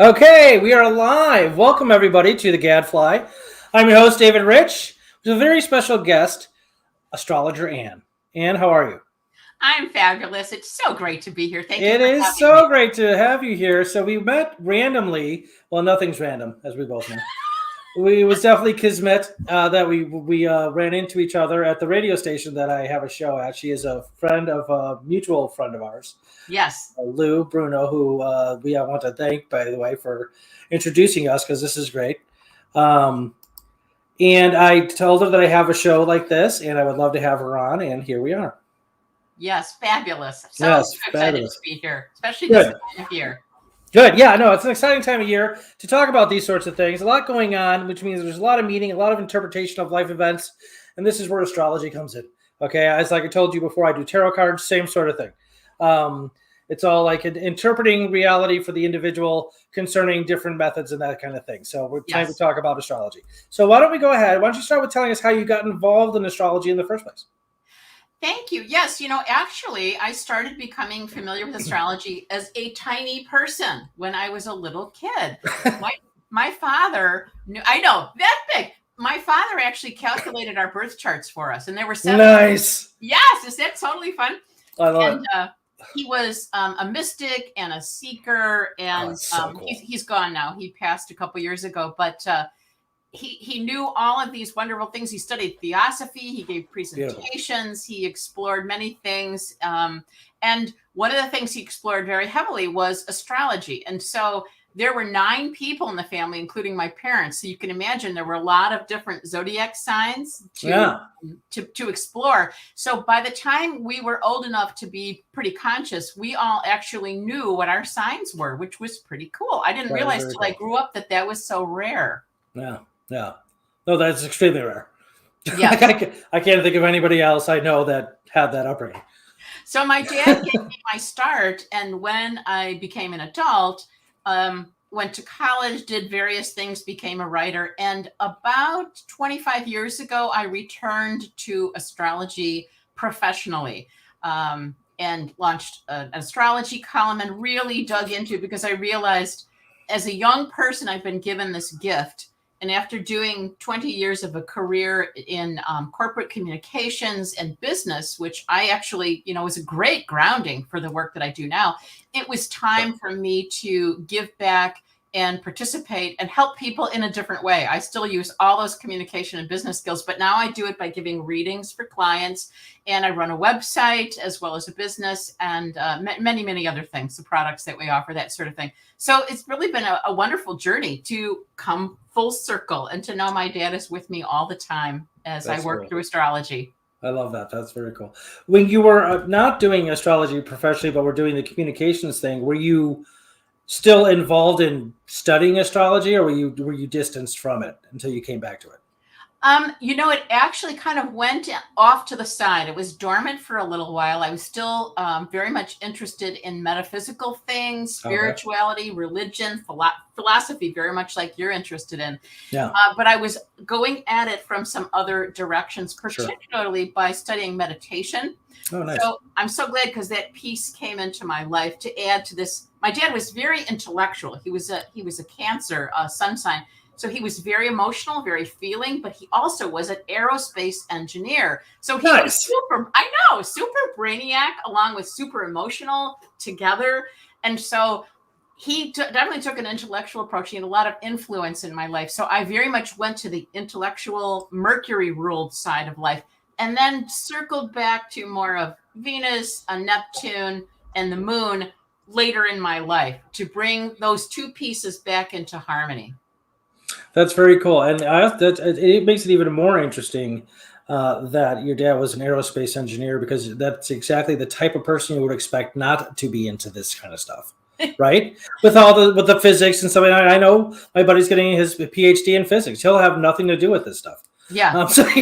Okay, we are live. Welcome, everybody, to the Gadfly. I'm your host, David Rich, with a very special guest, Astrologer Anne. Anne, how are you? I'm fabulous. It's so great to be here. Thank you It for is having me. so great to have you here. So we met randomly. Well, nothing's random, as we both know. It was definitely kismet that we ran into each other at the radio station that I have a show at. She is a friend of a mutual friend of ours, Yes. Lou Bruno, who we want to thank, by the way, for introducing us because this is great. Um, and I told her that I have a show like this, and I would love to have her on, and here we are. Yes. Fabulous. So Yes, excited to fabulous. be here, especially this Good. time of year. Good. Yeah, no, it's an exciting time of year to talk about these sorts of things. A lot going on, which means there's a lot of meaning, a lot of interpretation of life events, and this is where astrology comes in. Okay, as like I told you before, I do tarot cards, same sort of thing. It's all like interpreting reality for the individual concerning different methods and that kind of thing. So we're trying to Yes. talk about astrology. So why don't we go ahead? Why don't you start with telling us how you got involved in astrology in the first place? Thank you. Yes. Actually, I started becoming familiar with astrology as a tiny person when I was a little kid. My, my father knew, I know, that big. My father actually calculated our birth charts for us, and there were seven. Nice. Yes. Is that totally fun? I love And it. he was a mystic and a seeker, Oh, and it's so cool. he's gone now. He passed a couple years ago, but he knew all of these wonderful things. He studied theosophy. He gave presentations. He explored many things, and one of the things he explored very heavily was astrology. And so there were 9 people in the family, including my parents. So you can imagine there were a lot of different zodiac signs to explore. So by the time we were old enough to be pretty conscious, we all actually knew what our signs were, which was pretty cool. I didn't realize till I grew up that was so rare. Yeah. Yeah. No, that's extremely rare. Yeah. I can't think of anybody else I know that had that upbringing. So my dad gave me my start, and when I became an adult, went to college, did various things, became a writer, and about 25 years ago, I returned to astrology professionally. And launched an astrology column and really dug into it because I realized as a young person, I've been given this gift. And after doing 20 years of a career in corporate communications and business, which I actually, was a great grounding for the work that I do now, it was time for me to give back and participate and help people in a different way. I still use all those communication and business skills, but now I do it by giving readings for clients, and I run a website as well as a business and many, many other things, the products that we offer, that sort of thing. So it's really been a wonderful journey to come full circle and to know my dad is with me all the time as I work through astrology. I love that. That's very cool. When you were not doing astrology professionally, but were doing the communications thing, were you still involved in studying astrology, or were you distanced from it until you came back to it? It actually kind of went off to the side. It was dormant for a little while. I was still very much interested in metaphysical things, spirituality, religion, philosophy, very much like you're interested in. Yeah. But I was going at it from some other directions, particularly by studying meditation. Oh, nice. So I'm so glad because that piece came into my life to add to this. My dad was very intellectual. He was a Cancer sun sign. So he was very emotional, very feeling, but he also was an aerospace engineer. So he was super brainiac along with super emotional together. And so he definitely took an intellectual approach. He had a lot of influence in my life. So I very much went to the intellectual Mercury ruled side of life and then circled back to more of Venus, a Neptune, and the moon later in my life to bring those two pieces back into harmony. That's very cool, and it makes it even more interesting that your dad was an aerospace engineer, because that's exactly the type of person you would expect not to be into this kind of stuff, right? With the physics and stuff. I know my buddy's getting his PhD in physics. He'll have nothing to do with this stuff. Yeah. So I'm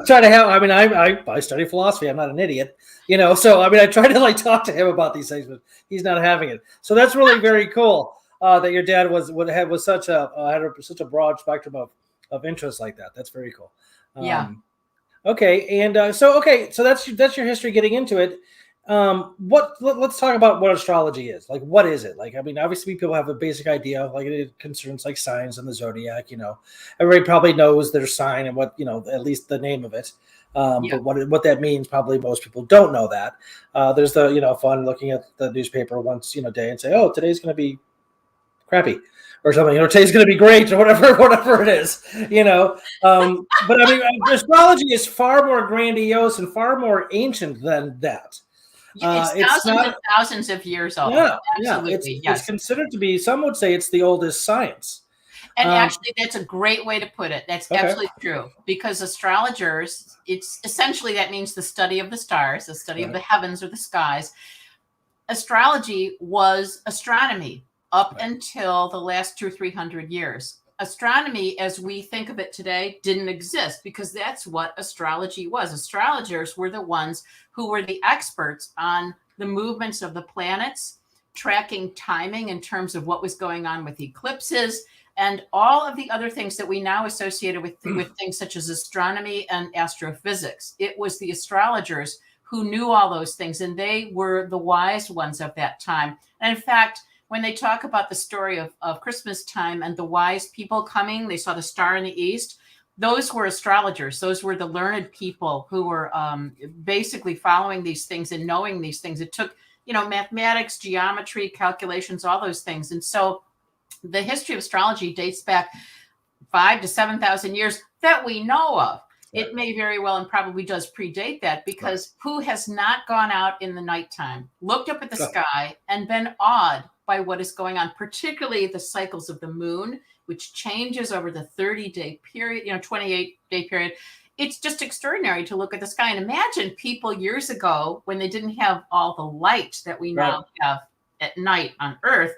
trying to have. I mean, I study philosophy. I'm not an idiot. So I mean, I try to talk to him about these things, but he's not having it. So that's really very cool. That your dad was such a broad spectrum of interest like that. That's very cool. Yeah. Okay, and so that's your history getting into it. Let's talk about what astrology is. Like, what is it? Like, I mean, obviously people have a basic idea of like it concerns like signs and the zodiac. Everybody probably knows their sign and what, at least the name of it. Yeah. But what that means, probably most people don't know that. There's the, fun looking at the newspaper once, day and say, oh, today's going to be crappy or something, today's going to be great or whatever it is, but I mean, astrology is far more grandiose and far more ancient than that. It's It's thousands and not, thousands of years old. yeah, Absolutely, it's yes. considered to be, some would say it's the oldest science. And actually, that's a great way to put it. That's Okay. absolutely true, because astrologers, it's essentially, that means the study of the stars, the study of the heavens or the skies. Astrology was astronomy up until the last 200 or 300 years. Astronomy, as we think of it today, didn't exist, because that's what astrology was. Astrologers were the ones who were the experts on the movements of the planets, tracking timing in terms of what was going on with eclipses, and all of the other things that we now associated with things such as astronomy and astrophysics. It was the astrologers who knew all those things, and they were the wise ones of that time. And in fact, when they talk about the story of Christmas time and the wise people coming, they saw the star in the east. Those were astrologers. Those were the learned people who were basically following these things and knowing these things. It took, mathematics, geometry, calculations, all those things. And so the history of astrology dates back 5,000 to 7,000 years that we know of. It may very well and probably does predate that, because who has not gone out in the nighttime, looked up at the sky, and been awed by what is going on, particularly the cycles of the moon, which changes over the 30-day period, 28-day period. It's just extraordinary to look at the sky and imagine people years ago, when they didn't have all the light that we now have at night on Earth,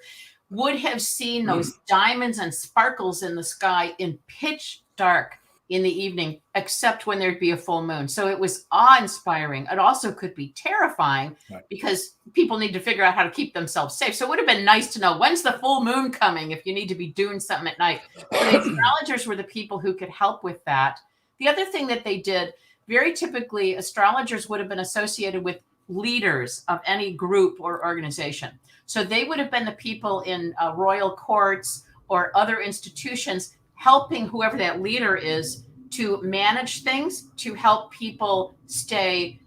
would have seen those diamonds and sparkles in the sky in pitch dark in the evening, except when there'd be a full moon. So it was awe-inspiring. It also could be terrifying, because people need to figure out how to keep themselves safe. So it would have been nice to know, when's the full moon coming if you need to be doing something at night. The astrologers were the people who could help with that. The other thing that they did, very typically, astrologers would have been associated with leaders of any group or organization. So they would have been the people in royal courts or other institutions, helping whoever that leader is to manage things, to help people stay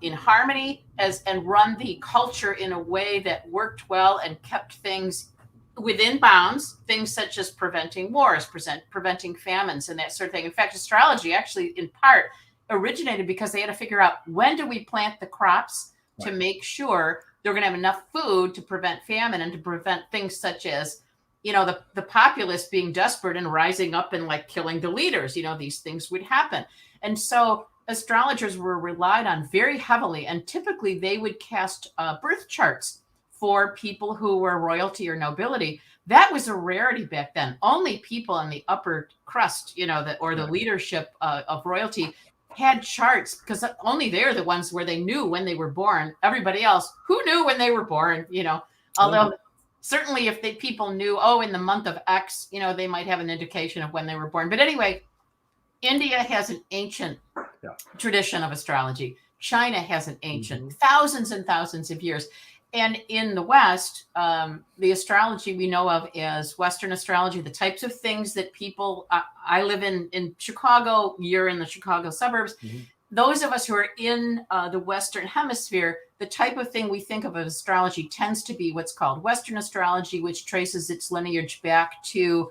in harmony and run the culture in a way that worked well and kept things within bounds, things such as preventing wars, preventing famines, and that sort of thing. In fact, astrology actually, in part, originated because they had to figure out, when do we plant the crops to make sure they're going to have enough food to prevent famine and to prevent things such as, the populace being desperate and rising up and like killing the leaders. These things would happen. And so astrologers were relied on very heavily, and typically they would cast birth charts for people who were royalty or nobility. That was a rarity back then. Only people in the upper crust, the leadership of royalty had charts, because only they're the ones where they knew when they were born. Everybody else, who knew when they were born, although certainly if people knew, in the month of X, they might have an indication of when they were born. But anyway, India has an ancient tradition of astrology. China has an ancient, thousands and thousands of years. And in the West, the astrology we know of as Western astrology, the types of things that people, I live in Chicago, you're in the Chicago suburbs. Those of us who are in the Western hemisphere, the type of thing we think of as astrology tends to be what's called Western astrology, which traces its lineage back to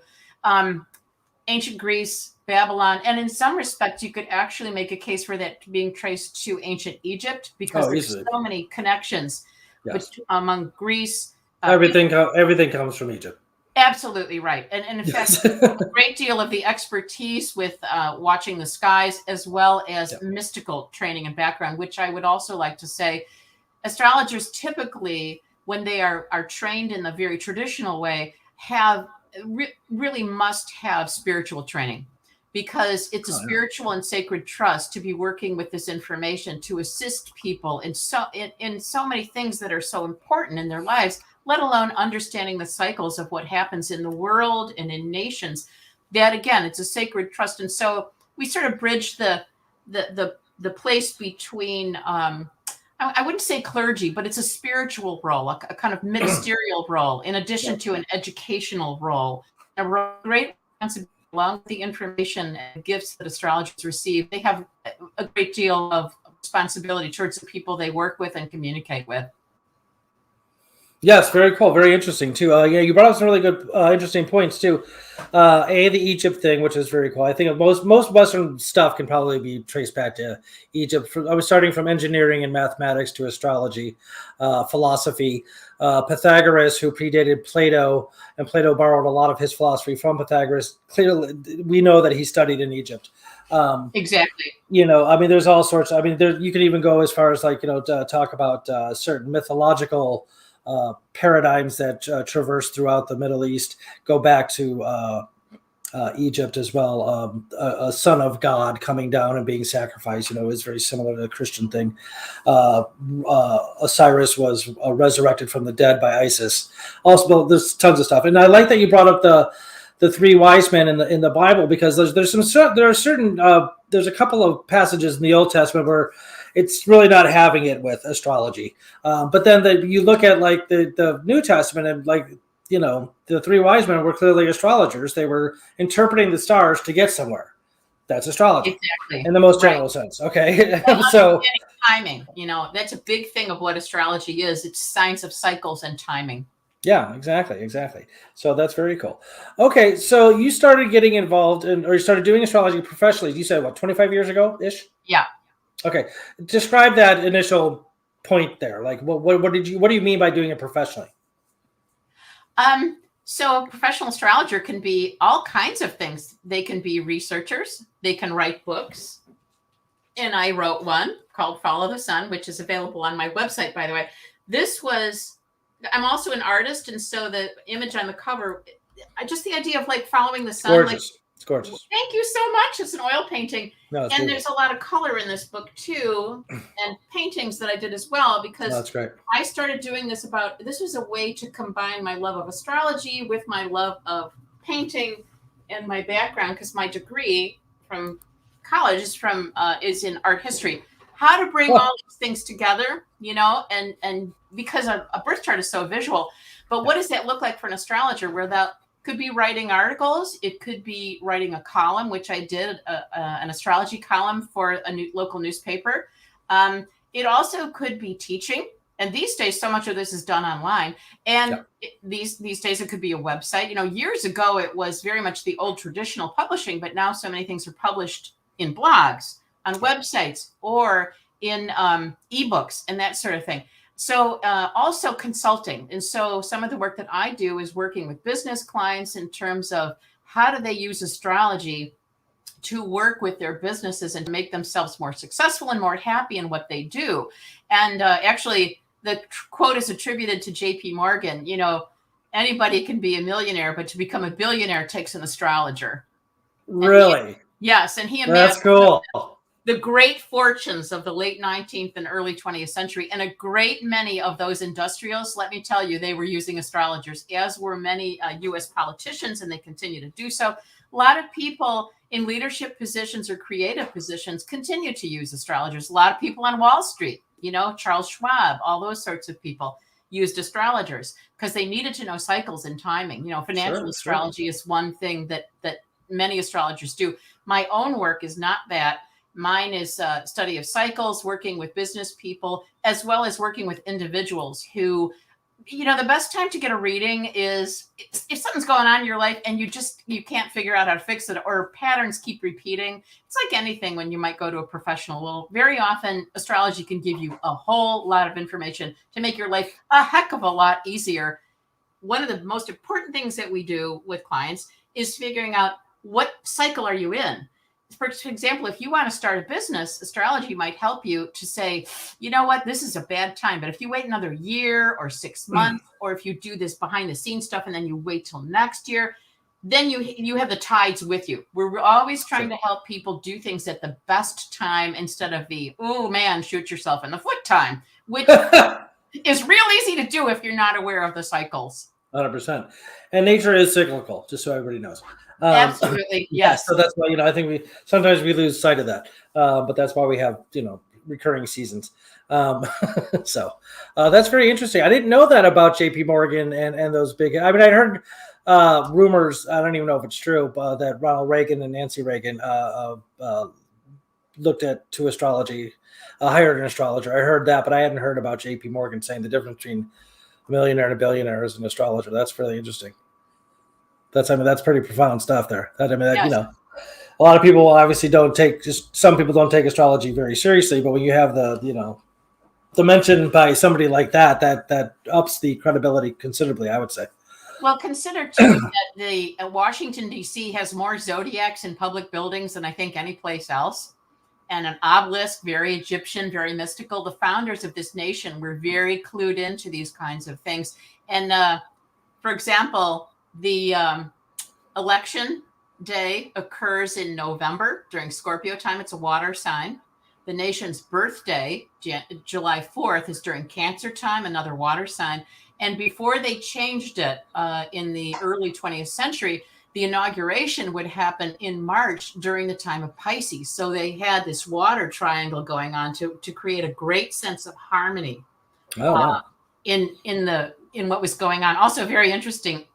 ancient Greece, Babylon. And in some respects, you could actually make a case for that being traced to ancient Egypt, because there's so many connections among Greece. Everything comes from Egypt. Absolutely right. And in fact, a great deal of the expertise with watching the skies, as well as mystical training and background, which I would also like to say, astrologers typically, when they are trained in the very traditional way, have really must have spiritual training, because it's a spiritual and sacred trust to be working with this information to assist people in so many things that are so important in their lives, let alone understanding the cycles of what happens in the world and in nations. That again, it's a sacred trust. And so we sort of bridge the place between I wouldn't say clergy, but it's a spiritual role, a kind of ministerial role, in addition to an educational role. A great responsibility along with the information and gifts that astrologers receive. They have a great deal of responsibility towards the people they work with and communicate with. Yes, very cool, very interesting too. Yeah, you brought up some really good, interesting points too. The Egypt thing, which is very cool. I think most Western stuff can probably be traced back to Egypt. I was starting from engineering and mathematics to astrology, philosophy. Pythagoras, who predated Plato, and Plato borrowed a lot of his philosophy from Pythagoras. Clearly, we know that he studied in Egypt. Exactly. I mean, there's all sorts. I mean, you could even go as far as to talk about certain mythological paradigms that traverse throughout the Middle East, go back to Egypt as well. A son of God coming down and being sacrificed, is very similar to the Christian thing. Osiris was resurrected from the dead by Isis. Also, there's tons of stuff, and I like that you brought up the three wise men in the Bible, because there's a couple of passages in the Old Testament where it's really not having it with astrology. But then you look at the New Testament, and the three wise men were clearly astrologers. They were interpreting the stars to get somewhere. That's astrology. Exactly. In the most general sense. Okay. So timing, that's a big thing of what astrology is. It's science of cycles and timing. Yeah, exactly. So that's very cool. Okay, so you started getting involved or you started doing astrology professionally. You said 25 years ago ish? Yeah. Okay, describe that initial point there. Like, what do you mean by doing it professionally? So a professional astrologer can be all kinds of things. They can be researchers. They can write books. And I wrote one called Follow the Sun, which is available on my website, by the way. I'm also an artist, and so the image on the cover, just the idea of following the sun. Gorgeous. It's gorgeous. Thank you so much. It's an oil painting. No, and there's a lot of color in this book too, and paintings that I did as well, because that's great. I started doing this was a way to combine my love of astrology with my love of painting and my background, because my degree from college is in art history. How to bring all these things together, and because a birth chart is so visual, but what does that look like for an astrologer? Where that could be writing articles, it could be writing a column, which I did, an astrology column for a local newspaper. It also could be teaching, and these days so much of this is done online. And these days it could be a website. Years ago it was very much the old traditional publishing, but now so many things are published in blogs, on websites, or in ebooks and that sort of thing. So also consulting. And so some of the work that I do is working with business clients in terms of how do they use astrology to work with their businesses and to make themselves more successful and more happy in what they do. And actually, the quote is attributed to J.P. Morgan. Anybody can be a millionaire, but to become a billionaire takes an astrologer. Really? Yes. And he imagined that's cool. The great fortunes of the late 19th and early 20th century. And a great many of those industrials, let me tell you, they were using astrologers, as were many U.S. politicians, and they continue to do so. A lot of people in leadership positions or creative positions continue to use astrologers. A lot of people on Wall Street, Charles Schwab, all those sorts of people used astrologers because they needed to know cycles and timing. Financial astrology is one thing that many astrologers do. My own work is not that. Mine is study of cycles, working with business people, as well as working with individuals who, the best time to get a reading is if something's going on in your life and you can't figure out how to fix it, or patterns keep repeating. It's like anything when you might go to a professional. Well, very often astrology can give you a whole lot of information to make your life a heck of a lot easier. One of the most important things that we do with clients is figuring out what cycle are you in. For example, if you want to start a business, astrology might help you to say, you know what, this is a bad time. But if you wait another year or 6 months, or if you do this behind the scenes stuff and then you wait till next year, then you have the tides with you. We're always trying to help people do things at the best time instead of the, oh man, shoot yourself in the foot time, which is real easy to do if you're not aware of the cycles. 100%. And nature is cyclical, just so everybody knows. Absolutely. Yes. So that's why, I think sometimes we lose sight of that. But that's why we have, recurring seasons. So that's very interesting. I didn't know that about J.P. Morgan and those big. I mean, I heard rumors. I don't even know if it's true, but that Ronald Reagan and Nancy Reagan looked to astrology, hired an astrologer. I heard that, but I hadn't heard about J.P. Morgan saying the difference between a millionaire and a billionaire is an astrologer. That's really interesting. That's pretty profound stuff there. Yes. A lot of people obviously some people don't take astrology very seriously, but when you have the mention by somebody like that ups the credibility considerably, I would say. Well, consider too that the Washington, D.C. has more zodiacs in public buildings than I think any place else. And an obelisk, very Egyptian, very mystical. The founders of this nation were very clued into these kinds of things. And for example, the election day occurs in November during Scorpio time. It's a water sign. The nation's birthday, July 4th, is during Cancer time, another water sign. And before they changed it in the early 20th century, the inauguration would happen in March during the time of Pisces. So they had this water triangle going on to create a great sense of harmony in what was going on. Also very interesting,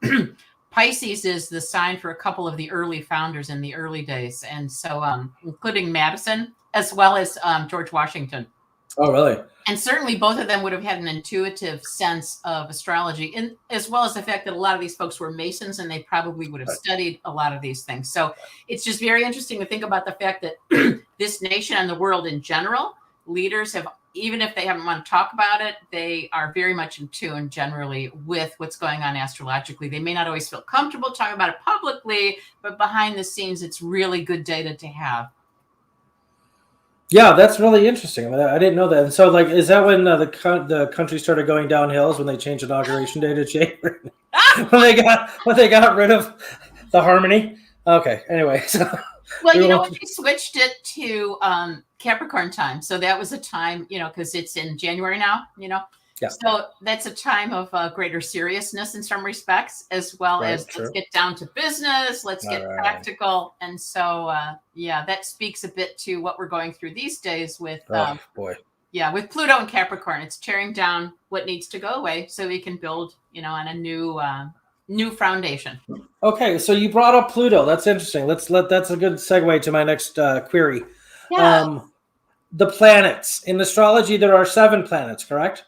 Pisces is the sign for a couple of the early founders in the early days. And so including Madison as well as George Washington. Oh, really? And certainly both of them would have had an intuitive sense of astrology, and as well as the fact that a lot of these folks were Masons and they probably would have studied a lot of these things. So it's just very interesting to think about the fact that this nation and the world in general, leaders have, even if they haven't want to talk about it, they are very much in tune generally with what's going on astrologically. They may not always feel comfortable talking about it publicly, but behind the scenes, it's really good data to have. Yeah, that's really interesting. I didn't know that. And so, is that when the country started going downhill? Is when they changed inauguration day to January? when they got rid of the harmony? Okay. Anyway, so well, we switched it to Capricorn time, so that was a time, because it's in January now, Yeah. So that's a time of greater seriousness in some respects, as well as let's get down to business, let's get practical. And so, that speaks a bit to what we're going through these days with, with Pluto and Capricorn. It's tearing down what needs to go away so we can build, on a new foundation. Okay, so you brought up Pluto. That's interesting. That's a good segue to my next query. Yeah. The planets. In astrology, there are 7 planets, correct?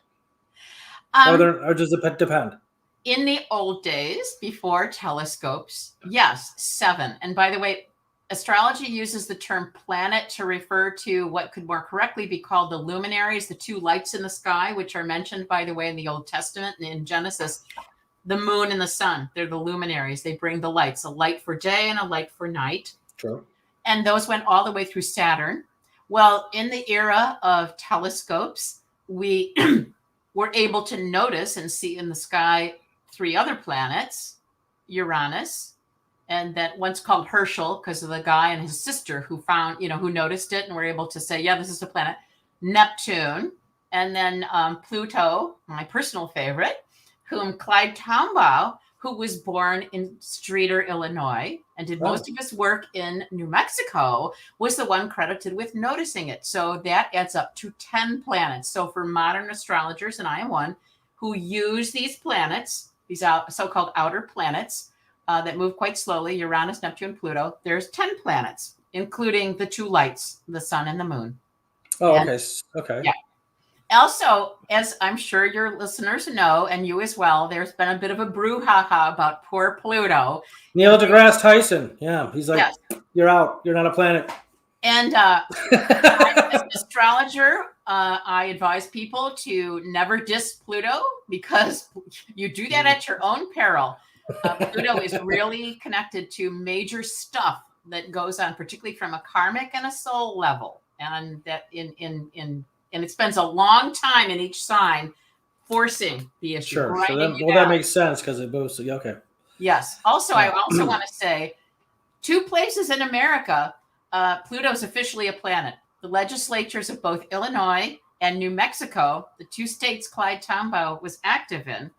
Or does it depend? In the old days, before telescopes, yes, 7. And by the way, astrology uses the term planet to refer to what could more correctly be called the luminaries, the 2 lights in the sky, which are mentioned, by the way, in the Old Testament and in Genesis. The moon and the sun, they're the luminaries. They bring the lights, a light for day and a light for night. True. And those went all the way through Saturn. Well, in the era of telescopes, we were able to notice and see in the sky 3 other planets, Uranus, and that one's called Herschel because of the guy and his sister who found, who noticed it and were able to say, yeah, this is a planet, Neptune, and then Pluto, my personal favorite, whom Clyde Tombaugh, who was born in Streator, Illinois, and did most of his work in New Mexico, was the one credited with noticing it. So that adds up to 10 planets. So for modern astrologers, and I am one, who use these planets, these so-called outer planets that move quite slowly, Uranus, Neptune, Pluto, there's 10 planets, including the 2 lights, the sun and the moon. Oh, okay. Okay. Yeah. Also, as I'm sure your listeners know, and you as well, there's been a bit of a brouhaha about poor Pluto. Neil deGrasse Tyson. Yeah, he's like, You're out. You're not a planet. And as an astrologer, I advise people to never diss Pluto because you do that at your own peril. Pluto is really connected to major stuff that goes on, particularly from a karmic and a soul level. And that and it spends a long time in each sign forcing the issue. Sure. So that makes sense because it moves. Okay. Yes. Also, I also want to say 2 places in America, Pluto's officially a planet. The legislatures of both Illinois and New Mexico, the 2 states Clyde Tombaugh was active in,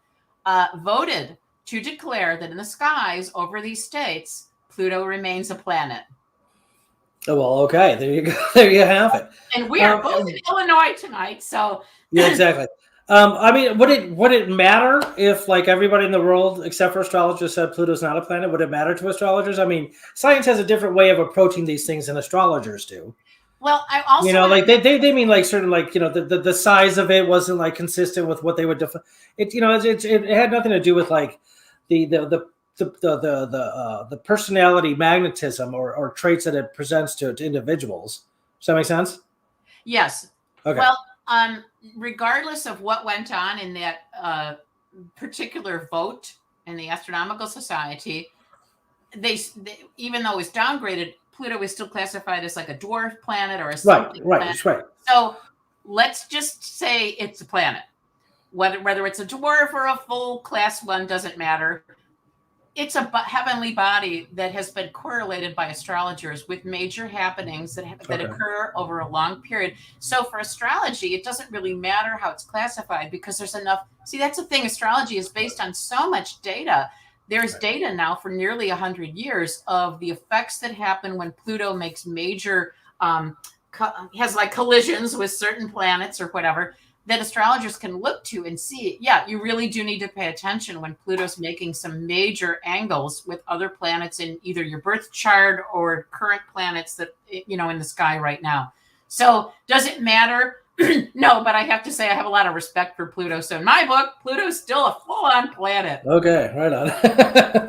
voted to declare that in the skies over these states, Pluto remains a planet. Oh, well, okay. There you go. There you have it. And we are both in Illinois tonight, so Yeah, exactly. I mean, would it matter if like everybody in the world except for astrologers said Pluto's not a planet? Would it matter to astrologers? I mean, science has a different way of approaching these things than astrologers do. well, I also want Like they mean like certain like the size of it wasn't like consistent with what they would define. It had nothing to do with like the personality magnetism or traits that it presents to individuals. Does that make sense? yes. Okay. Well, regardless of what went on in that particular vote in the Astronomical Society, they even though it was downgraded, Pluto is still classified as like a dwarf planet or a something planet. Right. So let's just say it's a planet. Whether it's a dwarf or a full class 1 doesn't matter. It's a heavenly body that has been correlated by astrologers with major happenings that occur over a long period. So for astrology, it doesn't really matter how it's classified because there's enough. See, that's the thing. Astrology is based on so much data. There's data now for nearly 100 years of the effects that happen when Pluto makes major, has like collisions with certain planets or whatever, that astrologers can look to and see, yeah, you really do need to pay attention when Pluto's making some major angles with other planets in either your birth chart or current planets that, in the sky right now. So does it matter? No, but I have to say I have a lot of respect for Pluto. So in my book, Pluto's still a full-on planet. Okay, right on.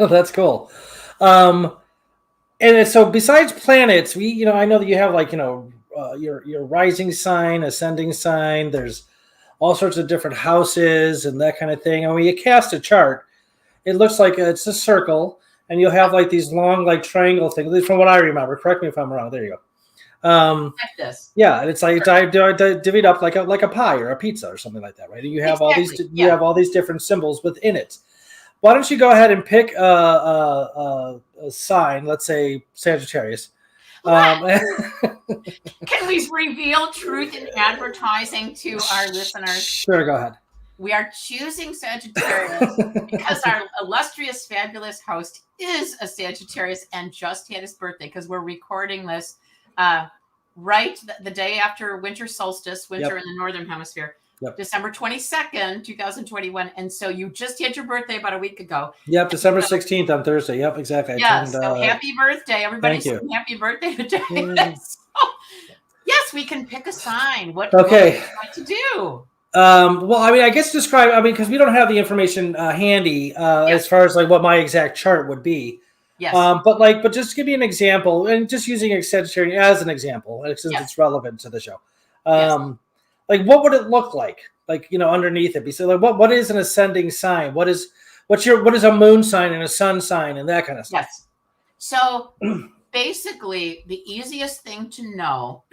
That's cool. And so besides planets, I know that you have like, your rising sign, ascending sign, there's all sorts of different houses and that kind of thing. And when you cast a chart, it looks like it's a circle and you'll have like these long, like triangle things, at least from what I remember. Correct me if I'm wrong. There you go. Like this. Yeah, and it's like I divvy it up like a pie or a pizza or something like that, right? And you have have all these different symbols within it. Why don't you go ahead and pick a sign, let's say Sagittarius. Can we reveal truth in advertising to our listeners? Sure, go ahead. We are choosing Sagittarius because our illustrious, fabulous host is a Sagittarius and just had his birthday because we're recording this right the day after winter solstice, in the Northern Hemisphere. Yep. December 22nd, 2021. And so you just had your birthday about a week ago. Yep, December 16th on Thursday. Yep, exactly. So happy birthday. Everybody saying happy birthday today. So, yes, we can pick a sign. What would you like to do? Well, I mean, I guess because we don't have the information handy as far as like what my exact chart would be. Yes. But just give me an example and just using Sagittarius as an example, since it's relevant to the show. Like, what would it look like? Like, underneath it. So, like, what is an ascending sign? What is a moon sign and a sun sign and that kind of stuff? Yes. So, basically, the easiest thing to know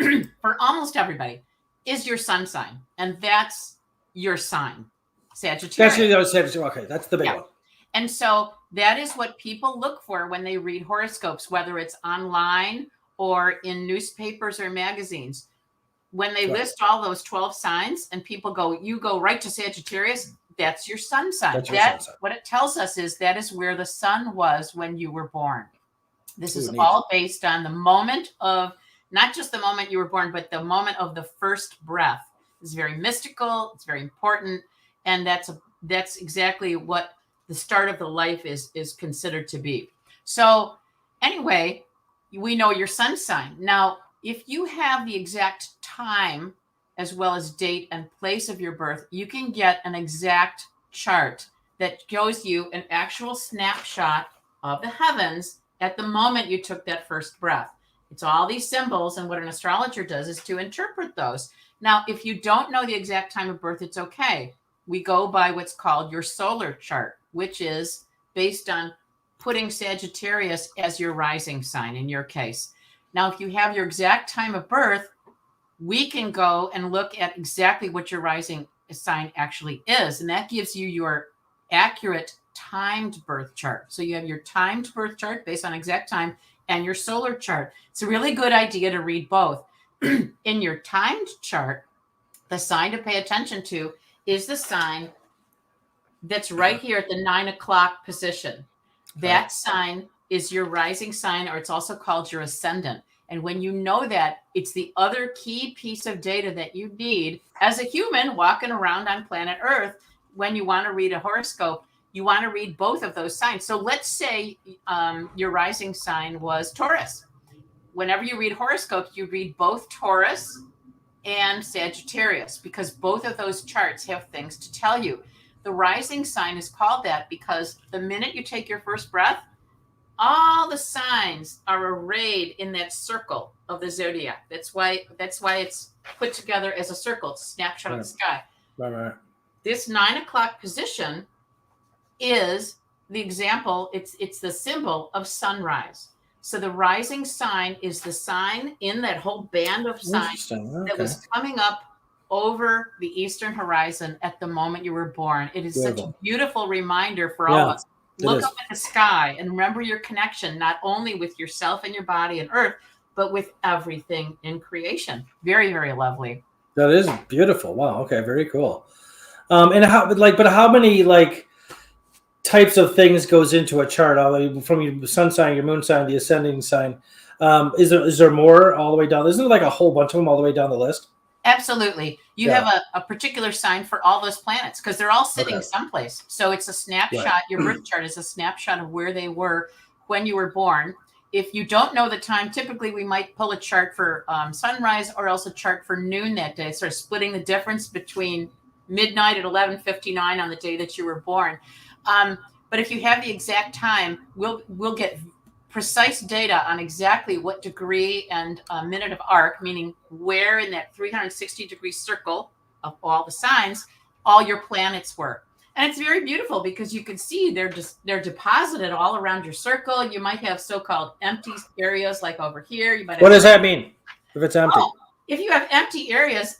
for almost everybody is your sun sign, and that's your sign, Sagittarius. Okay, that's the big one. And so that is what people look for when they read horoscopes, whether it's online or in newspapers or magazines. When they list all those 12 signs and people go, you go right to Sagittarius, that's your sun sign. What it tells us is that is where the sun was when you were born. This is all based on the moment of, not just the moment you were born, but the moment of the first breath. It's very mystical. It's very important. And that's exactly what the start of the life is considered to be. So anyway, we know your sun sign. Now, if you have the exact time as well as date and place of your birth, you can get an exact chart that shows you an actual snapshot of the heavens at the moment you took that first breath. It's all these symbols, and what an astrologer does is to interpret those. Now, if you don't know the exact time of birth, it's okay. We go by what's called your solar chart, which is based on putting Sagittarius as your rising sign in your case. Now, if you have your exact time of birth, we can go and look at exactly what your rising sign actually is. And that gives you your accurate timed birth chart. So you have your timed birth chart based on exact time and your solar chart. It's a really good idea to read both. In your timed chart, the sign to pay attention to is the sign that's right here at the 9 o'clock position. That sign is your rising sign, or it's also called your ascendant. And when you know that, it's the other key piece of data that you need as a human walking around on planet Earth. When you want to read a horoscope, you want to read both of those signs. So let's say your rising sign was Taurus. Whenever you read horoscopes, you read both Taurus and Sagittarius, because both of those charts have things to tell you. The rising sign is called that because the minute you take your first breath, all the signs are arrayed in that circle of the zodiac. That's why it's put together as a circle. It's a snapshot of the sky. Right. This 9 o'clock position is the example. It's the symbol of sunrise. So the rising sign is the sign in that whole band of signs that was coming up over the eastern horizon at the moment you were born. It is such a beautiful reminder for all of us. Look up at the sky and remember your connection, not only with yourself and your body and Earth, but with everything in creation. Very, very lovely. That is beautiful. Wow. Okay. Very cool. And how many types of things goes into a chart? From your sun sign, your moon sign, the ascending sign. Is there more all the way down? Isn't there like a whole bunch of them all the way down the list? Absolutely. You have a particular sign for all those planets because they're all sitting someplace. So it's a snapshot. Right. Your birth chart is a snapshot of where they were when you were born. If you don't know the time, typically we might pull a chart for sunrise or else a chart for noon that day, sort of splitting the difference between midnight at 11:59 on the day that you were born. But if you have the exact time, we'll get precise data on exactly what degree and minute of arc, meaning where in that 360-degree circle of all the signs, all your planets were. And it's very beautiful because you can see they're deposited all around your circle. You might have so-called empty areas like over here. You might have what does that mean if it's empty? If you have empty areas,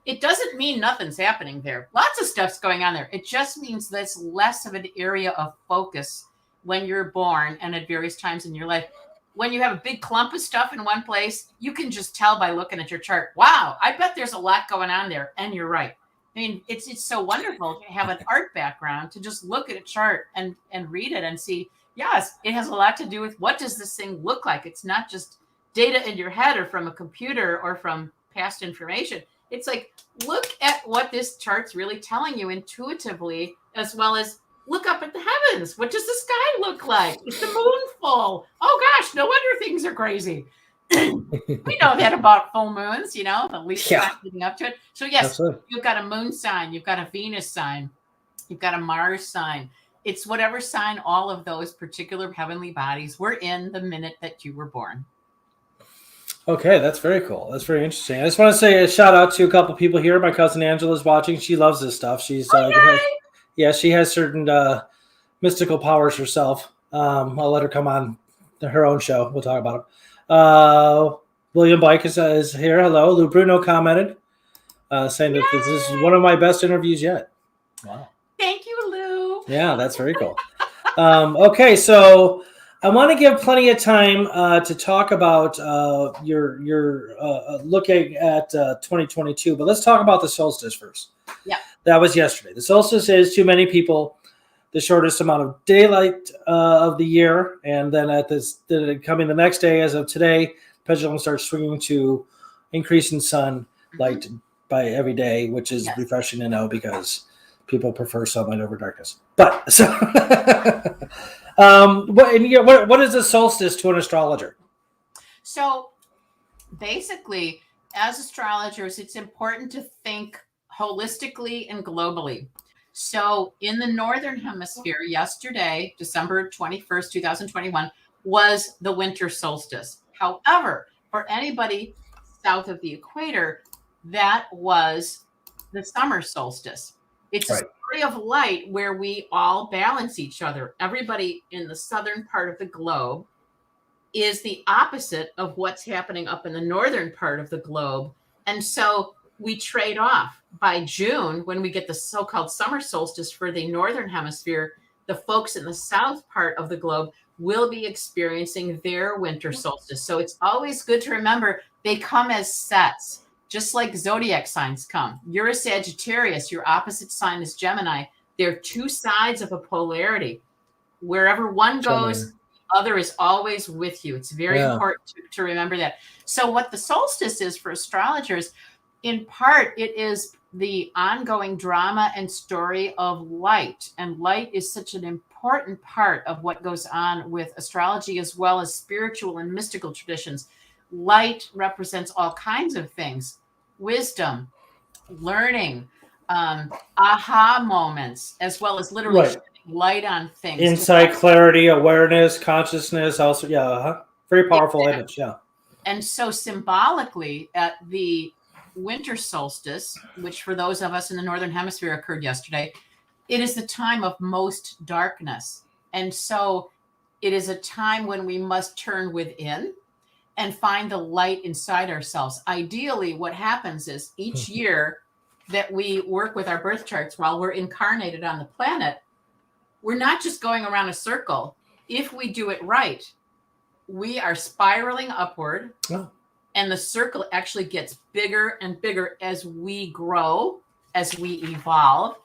it doesn't mean nothing's happening there. Lots of stuff's going on there. It just means that's less of an area of focus when you're born and at various times in your life. When you have a big clump of stuff in one place, you can just tell by looking at your chart, wow, I bet there's a lot going on there. And you're right. I mean, it's so wonderful to have an art background, to just look at a chart and read it and see, yes, it has a lot to do with what does this thing look like? It's not just data in your head or from a computer or from past information. It's like, look at what this chart's really telling you intuitively, as well as look up at the heavens. What does the sky look like? Is the moon full? Oh gosh, no wonder things are crazy. We know that about full moons, the least time leading up to it. So yes, absolutely. You've got a moon sign, you've got a Venus sign, you've got a Mars sign. It's whatever sign all of those particular heavenly bodies were in the minute that you were born. Okay, that's very cool. That's very interesting. I just want to say a shout out to a couple people here. My cousin Angela's watching. She loves this stuff. She's she has certain mystical powers herself. I'll let her come on her own show. We'll talk about it. William Bike is here. Hello. Lou Bruno commented, saying that this is one of my best interviews yet. Wow. Thank you, Lou. Yeah, that's very cool. Okay, so I want to give plenty of time to talk about your looking at 2022, but let's talk about the solstice first. Yeah. That was yesterday. The solstice is, to many people, the shortest amount of daylight of the year. And then coming the next day, as of today, pendulum starts swinging to increasing sunlight by every day, which is refreshing to know because people prefer sunlight over darkness. But so, what is a solstice to an astrologer? So basically, as astrologers, it's important to think holistically and globally. So in the Northern Hemisphere, yesterday, December 21st, 2021, was the winter solstice. However, for anybody south of the equator, that was the summer solstice. It's a story of light where we all balance each other. Everybody in the southern part of the globe is the opposite of what's happening up in the northern part of the globe. And so we trade off. By June, when we get the so-called summer solstice for the northern hemisphere, the folks in the south part of the globe will be experiencing their winter solstice. So it's always good to remember they come as sets, just like zodiac signs come. You're a Sagittarius, your opposite sign is Gemini. They're two sides of a polarity. Wherever one goes, other is always with you. It's very important to remember that. So what the solstice is for astrologers, in part, it is the ongoing drama and story of light. And light is such an important part of what goes on with astrology, as well as spiritual and mystical traditions. Light represents all kinds of things: wisdom, learning, aha moments, as well as literally shining light on things. Insight, clarity, awareness, consciousness, also, very powerful image, And so symbolically, at the winter solstice, which for those of us in the Northern Hemisphere occurred yesterday, it is the time of most darkness. And so it is a time when we must turn within and find the light inside ourselves. Ideally, what happens is each year that we work with our birth charts while we're incarnated on the planet, we're not just going around a circle. If we do it right, we are spiraling upward, and the circle actually gets bigger and bigger as we grow, as we evolve.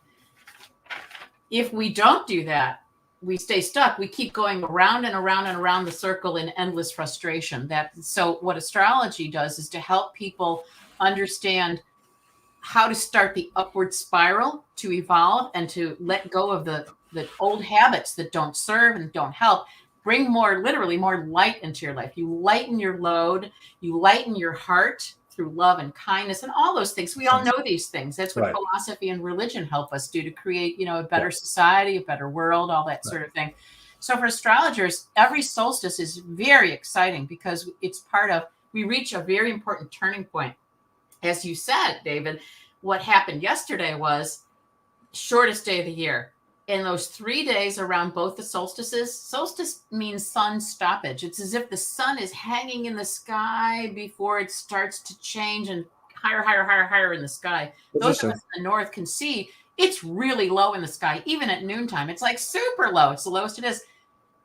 If we don't do that, we stay stuck. We keep going around and around and around the circle in endless frustration. So what astrology does is to help people understand how to start the upward spiral, to evolve and to let go of the old habits that don't serve and don't help. Bring literally more light into your life. You lighten your load, you lighten your heart through love and kindness and all those things. We all know these things. That's what philosophy and religion help us do to create, a better society, a better world, all that sort of thing. So for astrologers, every solstice is very exciting because it's we reach a very important turning point. As you said, David, what happened yesterday was shortest day of the year. In those 3 days around both the solstices, solstice means sun stoppage. It's as if the sun is hanging in the sky before it starts to change and higher in the sky. Those of us in the north can see it's really low in the sky. Even at noontime, it's like super low. It's the lowest it is.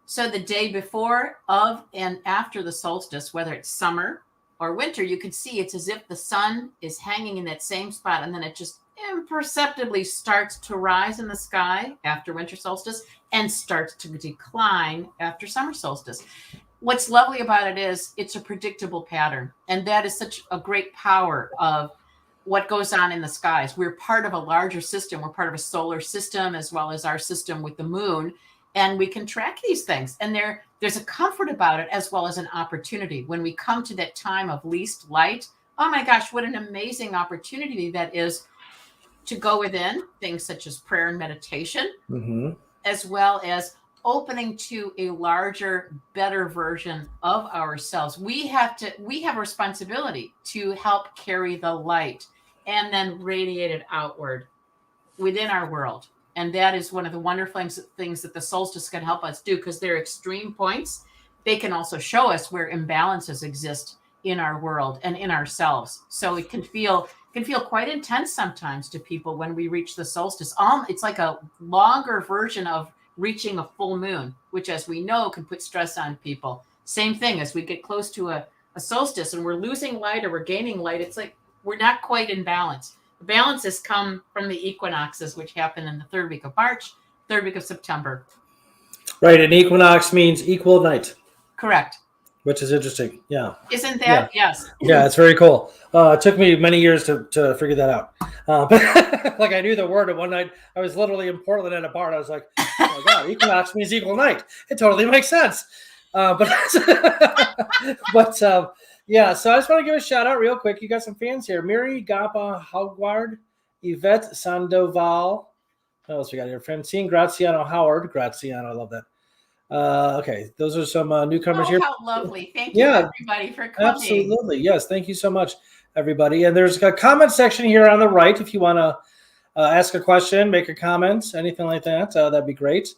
So the day before, of, and after the solstice, whether it's summer or winter, you can see it's as if the sun is hanging in that same spot, and then it just imperceptibly starts to rise in the sky after winter solstice and starts to decline after summer solstice. What's lovely about it is it's a predictable pattern, and that is such a great power of what goes on in the skies. We're part of a larger system. We're part of a solar system, as well as our system with the moon, and we can track these things. And there's a comfort about it, as well as an opportunity. When we come to that time of least light, oh my gosh, what an amazing opportunity that is to go within, things such as prayer and meditation, as well as opening to a larger, better version of ourselves. We have a responsibility to help carry the light and then radiate it outward within our world. And that is one of the wonderful things that the solstice can help us do, because they're extreme points. They can also show us where imbalances exist in our world and in ourselves. So it can feel quite intense sometimes to people when we reach the solstice. It's like a longer version of reaching a full moon, which, as we know, can put stress on people. Same thing, as we get close to a solstice and we're losing light or we're gaining light, it's like we're not quite in balance. The balances come from the equinoxes, which happen in the third week of March, third week of September. Right, an equinox means equal night. Correct. Which is interesting, yeah. Isn't that? Yeah. Yes. Yeah, it's very cool. It took me many years to figure that out. But like, I knew the word, and one night I was literally in Portland at a bar, and I was like, oh my God, equinox means equal night. It totally makes sense. Yeah, so I just want to give a shout out real quick. You got some fans here. Miri Gapa Howard, Yvette Sandoval. What else we got here? Francine Graziano Howard. Graziano, I love that. Okay, those are some newcomers here. How lovely. Thank you, everybody, for coming. Absolutely. Yes, thank you so much, everybody. And there's a comment section here on the right if you want to ask a question, make a comment, anything like that. That'd be great.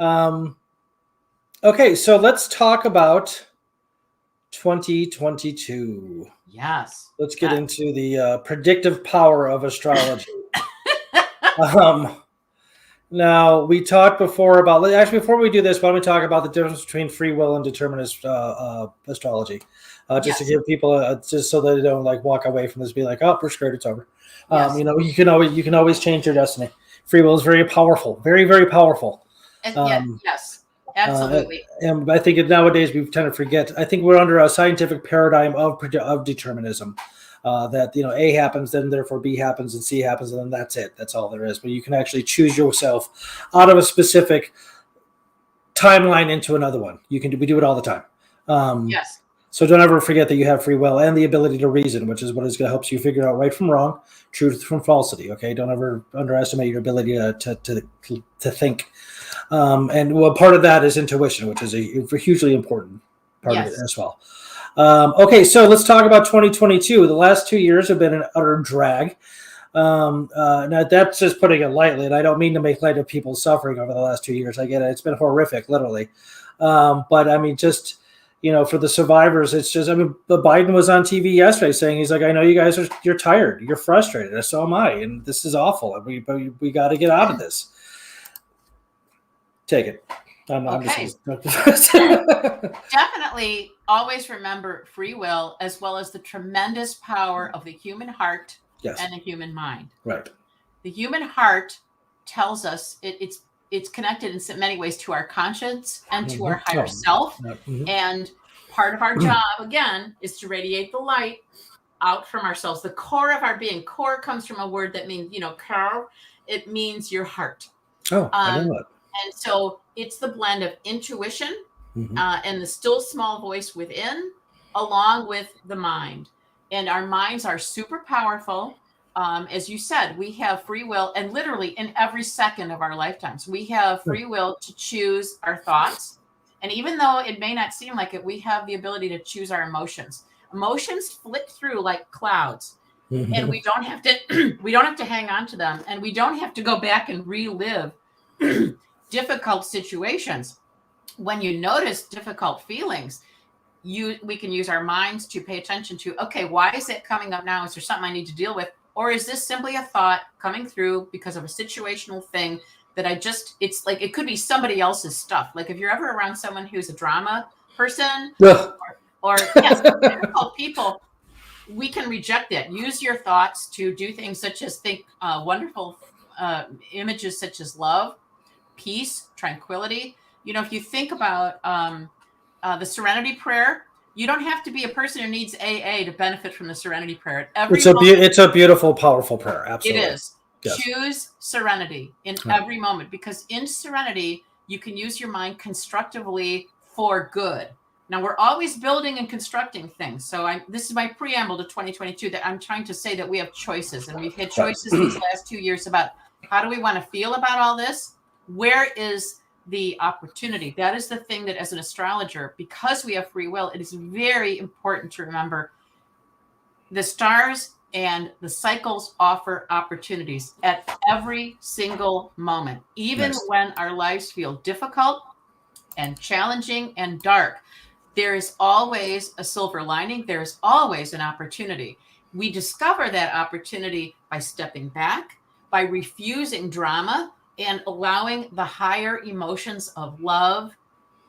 Okay, so let's talk about 2022. Yes. Let's get into the predictive power of astrology. Now, we talked before about, actually, before we do this, why don't we talk about the difference between free will and determinist astrology? Just to give people, just so they don't like walk away from this, be like, oh, we're screwed, it's over. Yes. You can always change your destiny. Free will is very powerful, very, very powerful. Yes. Absolutely. And I think nowadays we tend to forget. I think we're under a scientific paradigm of determinism. That A happens, then therefore B happens, and C happens, and then that's it. That's all there is. But you can actually choose yourself out of a specific timeline into another one. We do it all the time. Yes. So don't ever forget that you have free will and the ability to reason, which is what is going to help you figure out right from wrong, truth from falsity. Okay, don't ever underestimate your ability to think. And part of that is intuition, which is a hugely important part of it as well. Okay, so let's talk about 2022. The last 2 years have been an utter drag. Now that's just putting it lightly, and I don't mean to make light of people's suffering over the last 2 years. I get it; it's been horrific, literally. But I mean, just for the survivors, it's just. I mean, Biden was on TV yesterday saying he's like, "I know you guys you're tired, you're frustrated, and so am I, and this is awful, and we got to get out of this." Take it. Okay. Definitely always remember free will as well as the tremendous power of the human heart and the human mind. Right. The human heart tells us it's connected in many ways to our conscience and to our higher self. And part of our job, again, is to radiate the light out from ourselves. The core of our being. Core comes from a word that means, core. It means your heart. Oh, I know that. And so it's the blend of intuition and the still small voice within, along with the mind. And our minds are super powerful. As you said, we have free will, and literally in every second of our lifetimes, we have free will to choose our thoughts. And even though it may not seem like it, we have the ability to choose our emotions. Emotions flit through like clouds. And we don't have to hang on to them, and we don't have to go back and relive difficult situations. When you notice difficult feelings, we can use our minds to pay attention to, okay, why is it coming up now? Is there something I need to deal with? Or is this simply a thought coming through because of a situational thing that it's like, it could be somebody else's stuff. Like if you're ever around someone who's a drama person or difficult people, we can reject that. Use your thoughts to do things such as think wonderful images such as love, peace, tranquility. If you think about the Serenity Prayer, you don't have to be a person who needs AA to benefit from the Serenity Prayer. It's a beautiful, powerful prayer. Absolutely. It is. Yes. Choose serenity in every moment, because in serenity, you can use your mind constructively for good. Now, we're always building and constructing things. So this is my preamble to 2022, that I'm trying to say that we have choices, and we've had choices these last 2 years about how do we want to feel about all this? Where is the opportunity? That is the thing that as an astrologer, because we have free will, it is very important to remember the stars and the cycles offer opportunities at every single moment, even when our lives feel difficult and challenging and dark. There is always a silver lining. There is always an opportunity. We discover that opportunity by stepping back, by refusing drama, and allowing the higher emotions of love,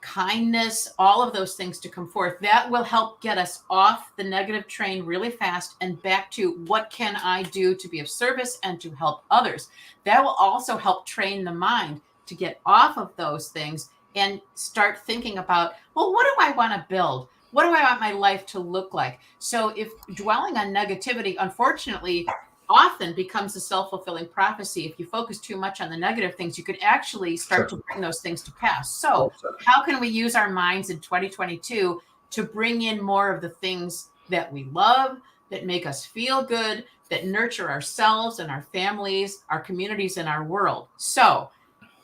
kindness, all of those things to come forth. That will help get us off the negative train really fast and back to what can I do to be of service and to help others. That will also help train the mind to get off of those things and start thinking about, well, what do I want to build? What do I want my life to look like? So if dwelling on negativity, unfortunately, often becomes a self-fulfilling prophecy. If you focus too much on the negative things, you could actually start to bring those things to pass. So how can we use our minds in 2022 to bring in more of the things that we love, that make us feel good, that nurture ourselves and our families, our communities, and our world? So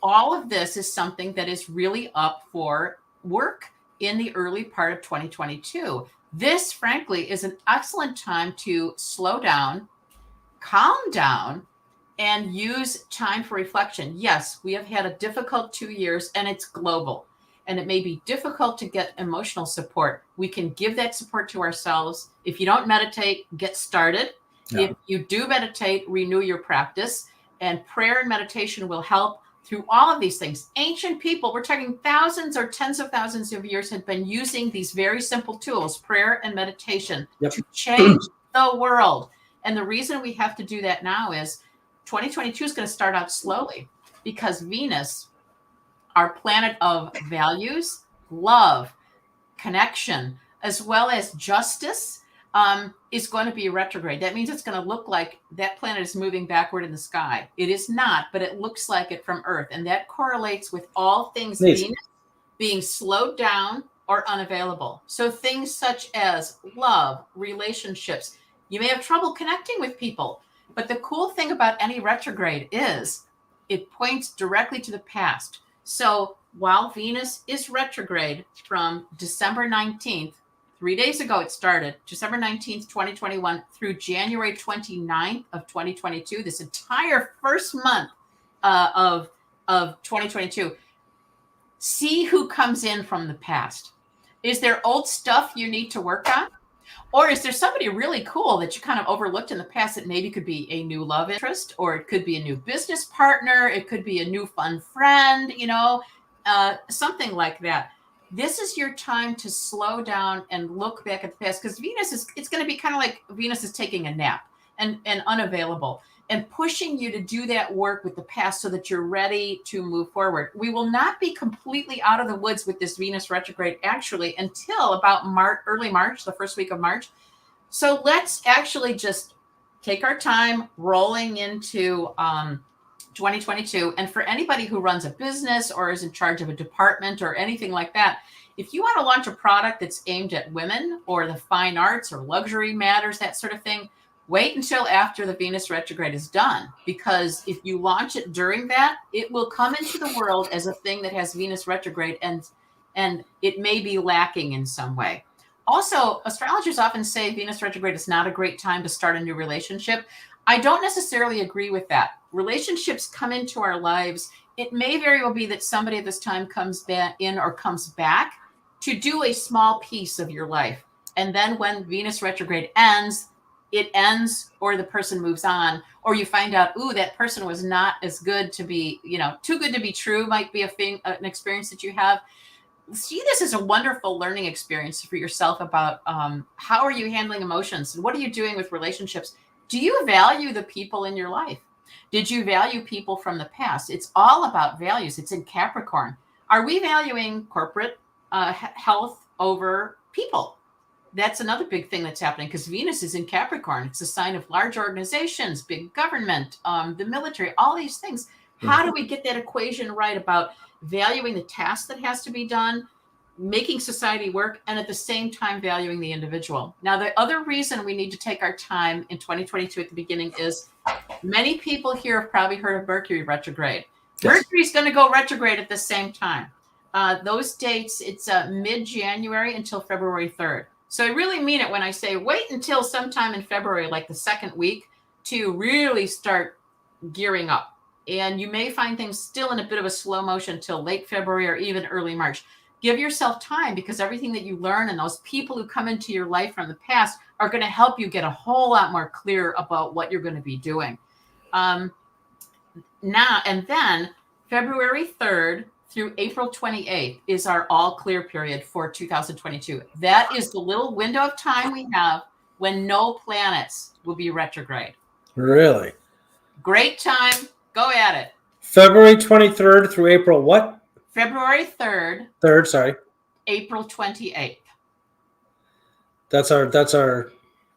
all of this is something that is really up for work in the early part of 2022. This, frankly, is an excellent time to slow down, calm down, and use time for reflection. Yes, we have had a difficult 2 years, and it's global, and it may be difficult to get emotional support. We can give that support to ourselves. If you don't meditate, get started. If you do meditate, renew your practice, and prayer and meditation will help through all of these things. Ancient people, we're talking thousands or tens of thousands of years, have been using these very simple tools, prayer and meditation, to change the world. And the reason we have to do that now is 2022 is going to start out slowly, because Venus our planet of values, love, connection, as well as justice, is going to be retrograde. That means it's going to look like that planet is moving backward in the sky. It is not, but it looks like it from Earth. And that correlates with all things Venus being slowed down or unavailable. So things such as love, relationships, you may have trouble connecting with people. But the cool thing about any retrograde is it points directly to the past. So while Venus is retrograde from December 19th, 3 days ago it started, December 19th, 2021 through January 29th of 2022, this entire first month of 2022, see who comes in from the past. Is there old stuff you need to work on? Or is there somebody really cool that you kind of overlooked in the past that maybe could be a new love interest, or it could be a new business partner, it could be a new fun friend, something like that. This is your time to slow down and look back at the past, because it's going to be kind of like Venus is taking a nap and unavailable and pushing you to do that work with the past so that you're ready to move forward. We will not be completely out of the woods with this Venus retrograde actually until about early March, the first week of March. So let's actually just take our time rolling into 2022. And for anybody who runs a business or is in charge of a department or anything like that, if you want to launch a product that's aimed at women or the fine arts or luxury matters, that sort of thing, wait until after the Venus retrograde is done, because if you launch it during that, it will come into the world as a thing that has Venus retrograde, and it may be lacking in some way. Also, astrologers often say Venus retrograde is not a great time to start a new relationship. I don't necessarily agree with that. Relationships come into our lives. It may very well be that somebody at this time comes back in or comes back to do a small piece of your life. And then when Venus retrograde ends, it ends, or the person moves on, or you find out, ooh, that person was not as good to be, too good to be true might be an experience that you have. See this as a wonderful learning experience for yourself about how are you handling emotions and what are you doing with relationships? Do you value the people in your life? Did you value people from the past? It's all about values. It's in Capricorn. Are we valuing corporate health over people? That's another big thing that's happening because Venus is in Capricorn. It's a sign of large organizations, big government, the military, all these things. How do we get that equation right about valuing the task that has to be done, making society work, and at the same time valuing the individual? Now, the other reason we need to take our time in 2022 at the beginning is many people here have probably heard of Mercury retrograde. Yes. Mercury's going to go retrograde at the same time. Those dates, it's mid-January until February 3rd. So I really mean it when I say wait until sometime in February, like the second week, to really start gearing up. And you may find things still in a bit of a slow motion until late February or even early March. Give yourself time, because everything that you learn and those people who come into your life from the past are going to help you get a whole lot more clear about what you're going to be doing. Now, and then February 3rd through April 28th is our all clear period for 2022. That is the little window of time we have when no planets will be retrograde. Really? Great time. Go at it. February 23rd through April what? February 3rd. 3rd, sorry. April 28th. That's our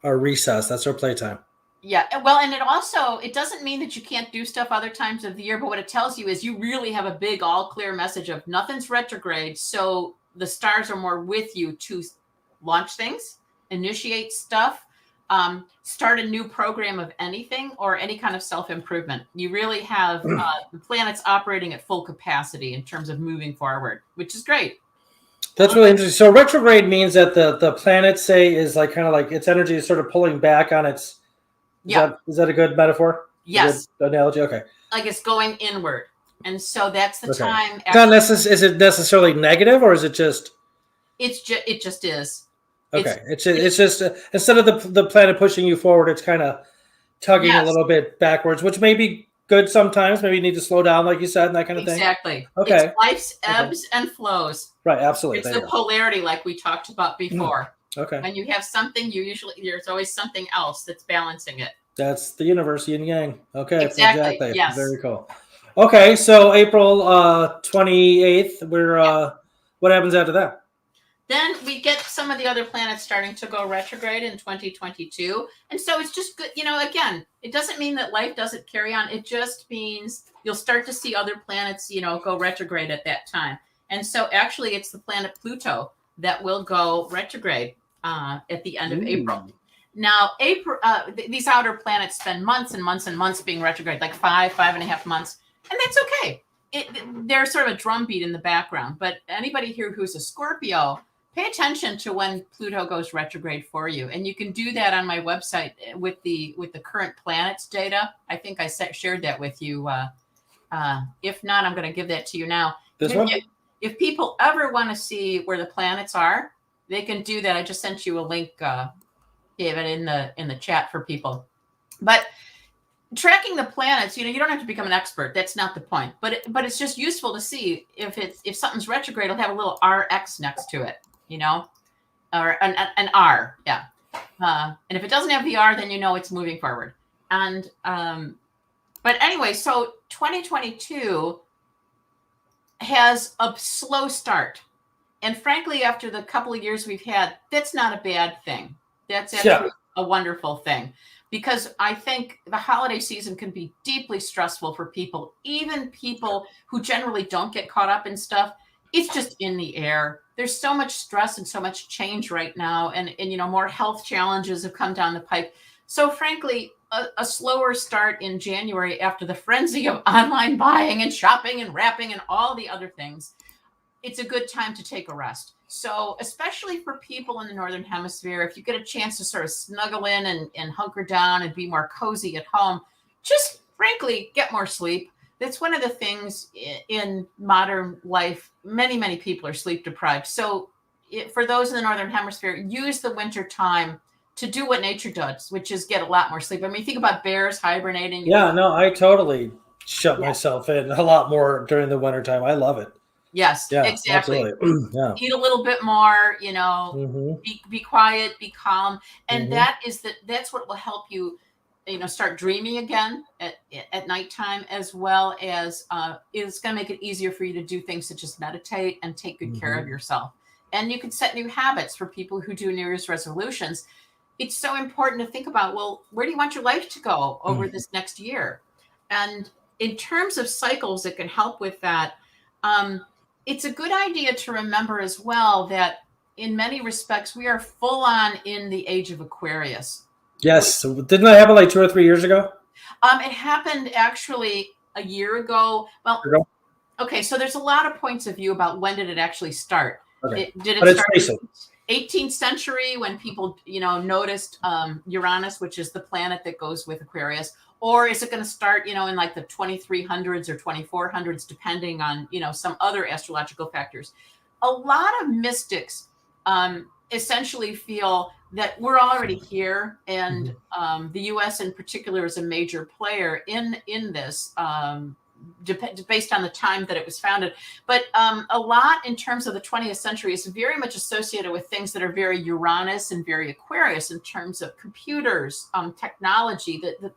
recess. That's our playtime. Yeah. Well, and it doesn't mean that you can't do stuff other times of the year, but what it tells you is you really have a big all clear message of nothing's retrograde. So the stars are more with you to launch things, initiate stuff, start a new program of anything or any kind of self-improvement. You really have the planets operating at full capacity in terms of moving forward, which is great. That's really interesting. So retrograde means that the planets say is like kind of like its energy is sort of pulling back on its. Is that a good metaphor? Yes. A good analogy? Okay. Like it's going inward. And so that's the time. Is it necessarily negative, or is it just? It just is. Okay. It's just instead of the planet pushing you forward, it's kind of tugging a little bit backwards, which may be good sometimes. Maybe you need to slow down, like you said, and that kind of thing. Exactly. Okay. It's life's ebbs and flows. Right. Absolutely. It's the polarity, like we talked about before. Okay. When you have something, there's always something else that's balancing it. That's the universe, yin yang. Okay. Exactly. Yes. Very cool. Okay, so April 28th, we're what happens after that? Then we get some of the other planets starting to go retrograde in 2022. And so it's just good, again, it doesn't mean that life doesn't carry on. It just means you'll start to see other planets, go retrograde at that time. And so actually it's the planet Pluto that will go retrograde at the end of April. Now, April, these outer planets spend months and months and months being retrograde, like 5.5 months. And that's okay. There's sort of a drumbeat in the background. But anybody here who's a Scorpio, pay attention to when Pluto goes retrograde for you. And you can do that on my website with the current planets data. I think I shared that with you. If not, I'm going to give that to you now. If people ever want to see where the planets are, they can do that. I just sent you a link, David, in the chat for people. But tracking the planets, you don't have to become an expert. That's not the point. But it's just useful to see if something's retrograde, it'll have a little RX next to it, or an R, yeah. And if it doesn't have the R, then it's moving forward. And but anyway, so 2022 has a slow start, and frankly, after the couple of years we've had, that's not a bad thing. That's actually a wonderful thing. Because I think the holiday season can be deeply stressful for people, even people who generally don't get caught up in stuff. It's just in the air. There's so much stress and so much change right now. And more health challenges have come down the pipe. So frankly, a slower start in January after the frenzy of online buying and shopping and wrapping and all the other things, it's a good time to take a rest. So especially for people in the Northern Hemisphere, if you get a chance to sort of snuggle in and hunker down and be more cozy at home, just frankly, get more sleep. That's one of the things in modern life. Many, many people are sleep deprived. So for those in the Northern Hemisphere, use the winter time to do what nature does, which is get a lot more sleep. I mean, think about bears hibernating. Yeah, no, I totally shut myself in a lot more during the wintertime. I love it. Yes, yeah, exactly. Yeah. Eat a little bit more, be quiet, be calm. And that's what will help you, start dreaming again at nighttime, as well as it's going to make it easier for you to do things such as meditate and take good care of yourself. And you can set new habits for people who do New Year's resolutions. It's so important to think about, well, where do you want your life to go over this next year? And in terms of cycles that can help with that, it's a good idea to remember as well that in many respects, we are full on in the Age of Aquarius. Yes. Didn't that happen like 2 or 3 years ago? It happened actually a year ago. Well, okay, so there's a lot of points of view about when did it actually start. Okay. Did But it it's start recent. 18th century when people, noticed Uranus, which is the planet that goes with Aquarius? Or is it going to start, in like the 2300s or 2400s, depending on, some other astrological factors? A lot of mystics essentially feel that we're already here, and the U.S. in particular is a major player in this, based on the time that it was founded. But a lot in terms of the 20th century is very much associated with things that are very Uranus and very Aquarius in terms of computers, technology, the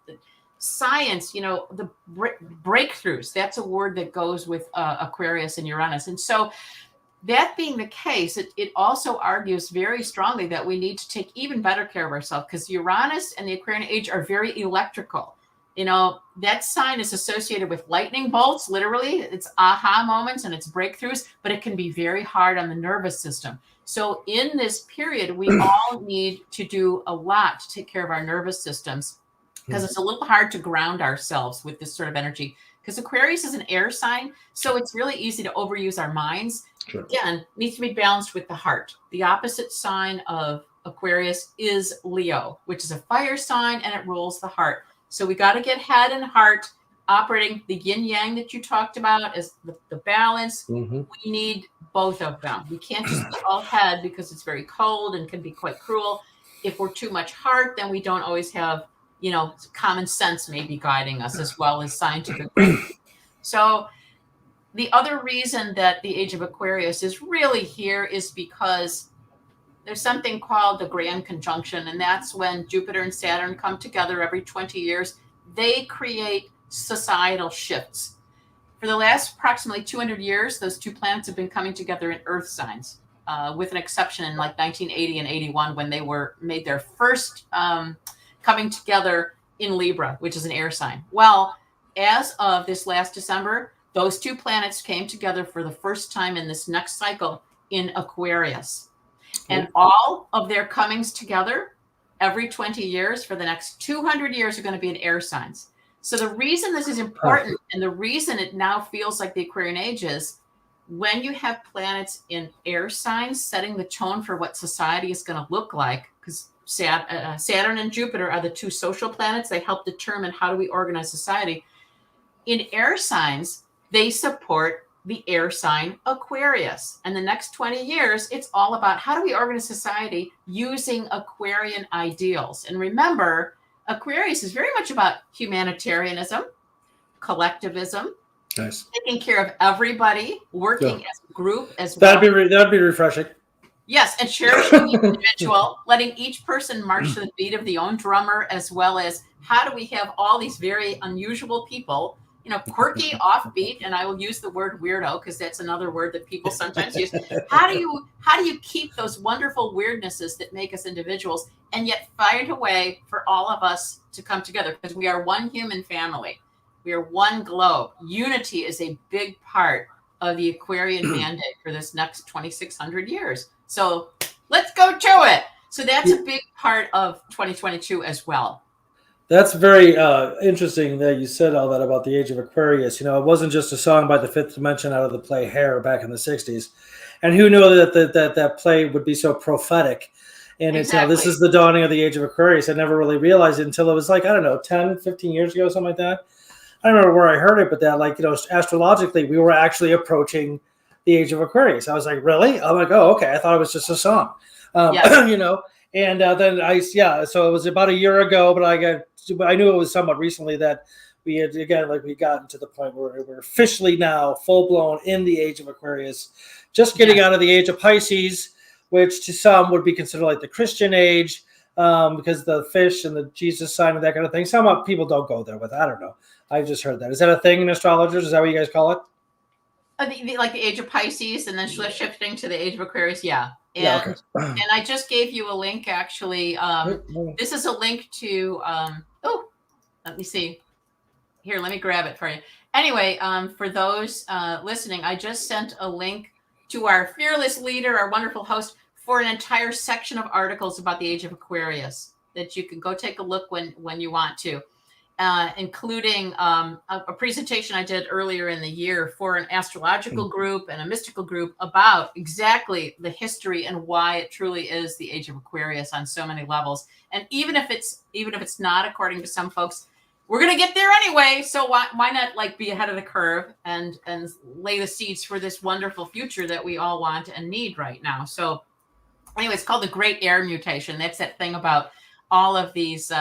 science, the breakthroughs. That's a word that goes with Aquarius and Uranus. And so that being the case, it also argues very strongly that we need to take even better care of ourselves, because Uranus and the Aquarian age are very electrical. That sign is associated with lightning bolts, literally. It's aha moments and it's breakthroughs, but it can be very hard on the nervous system. So in this period, we all need to do a lot to take care of our nervous systems, because it's a little hard to ground ourselves with this sort of energy. Because Aquarius is an air sign, so it's really easy to overuse our minds. Sure. Again, needs to be balanced with the heart. The opposite sign of Aquarius is Leo, which is a fire sign, and it rules the heart. So we got to get head and heart operating. The yin yang that you talked about is the balance. We need both of them. We can't just be all head, because it's very cold and can be quite cruel. If we're too much heart, then we don't always have, common sense maybe guiding us, as well as scientific brain. So the other reason that the Age of Aquarius is really here is because there's something called the Grand Conjunction, and that's when Jupiter and Saturn come together every 20 years. They create societal shifts. For the last approximately 200 years, those two planets have been coming together in Earth signs, with an exception in like 1980 and 81 when they were made their first coming together in Libra, which is an air sign. Well, as of this last December, those two planets came together for the first time in this next cycle in Aquarius. And all of their comings together every 20 years for the next 200 years are going to be in air signs. So the reason this is important and the reason it now feels like the Aquarian age is when you have planets in air signs setting the tone for what society is going to look like, because Saturn and Jupiter are the two social planets. They help determine how do we organize society. In air signs, they support the air sign Aquarius. And the next 20 years, it's all about how do we organize society using Aquarian ideals. And remember, Aquarius is very much about humanitarianism, collectivism, nice, taking care of everybody, working as a group as well. That'd be refreshing. Yes, and cherishing the individual, letting each person march to the beat of the own drummer, as well as how do we have all these very unusual people, quirky, offbeat, and I will use the word weirdo because that's another word that people sometimes use. How do you keep those wonderful weirdnesses that make us individuals and yet find a way for all of us to come together? Because we are one human family. We are one globe. Unity is a big part of the Aquarian mandate for this next 2,600 years. So let's go to it. So that's a big part of 2022 as well. That's very interesting that you said all that about the Age of Aquarius. It wasn't just a song by the Fifth Dimension out of the play Hair back in the 60s. And who knew that play would be so prophetic. And Exactly. This is the dawning of the Age of Aquarius. I never really realized it until it was like, I don't know, 10, 15 years ago, something like that. I don't remember where I heard it, but that astrologically, we were actually approaching the Age of Aquarius. I was like, really? I'm like, oh, okay. I thought it was just a song, And then so it was about a year ago, but I knew it was somewhat recently that we had, again, we gotten to the point where we're officially now full blown in the Age of Aquarius, just getting out of the Age of Pisces, which to some would be considered like the Christian age, because the fish and the Jesus sign and that kind of thing. Some people don't go there with. I don't know. I've just heard that. Is that a thing in astrologers? Is that what you guys call it? Like the Age of Pisces and then shifting to the Age of Aquarius. Yeah. Okay. And I just gave you a link, actually. This is a link to, let me see. Here, let me grab it for you. Anyway, for those listening, I just sent a link to our fearless leader, our wonderful host, for an entire section of articles about the Age of Aquarius that you can go take a look when you want to. Including a presentation I did earlier in the year for an astrological group and a mystical group about exactly the history and why it truly is the Age of Aquarius on so many levels. And even if it's not, according to some folks, we're going to get there anyway. So why not be ahead of the curve and lay the seeds for this wonderful future that we all want and need right now. So anyway, it's called the Great Air Mutation. That's that thing about all of these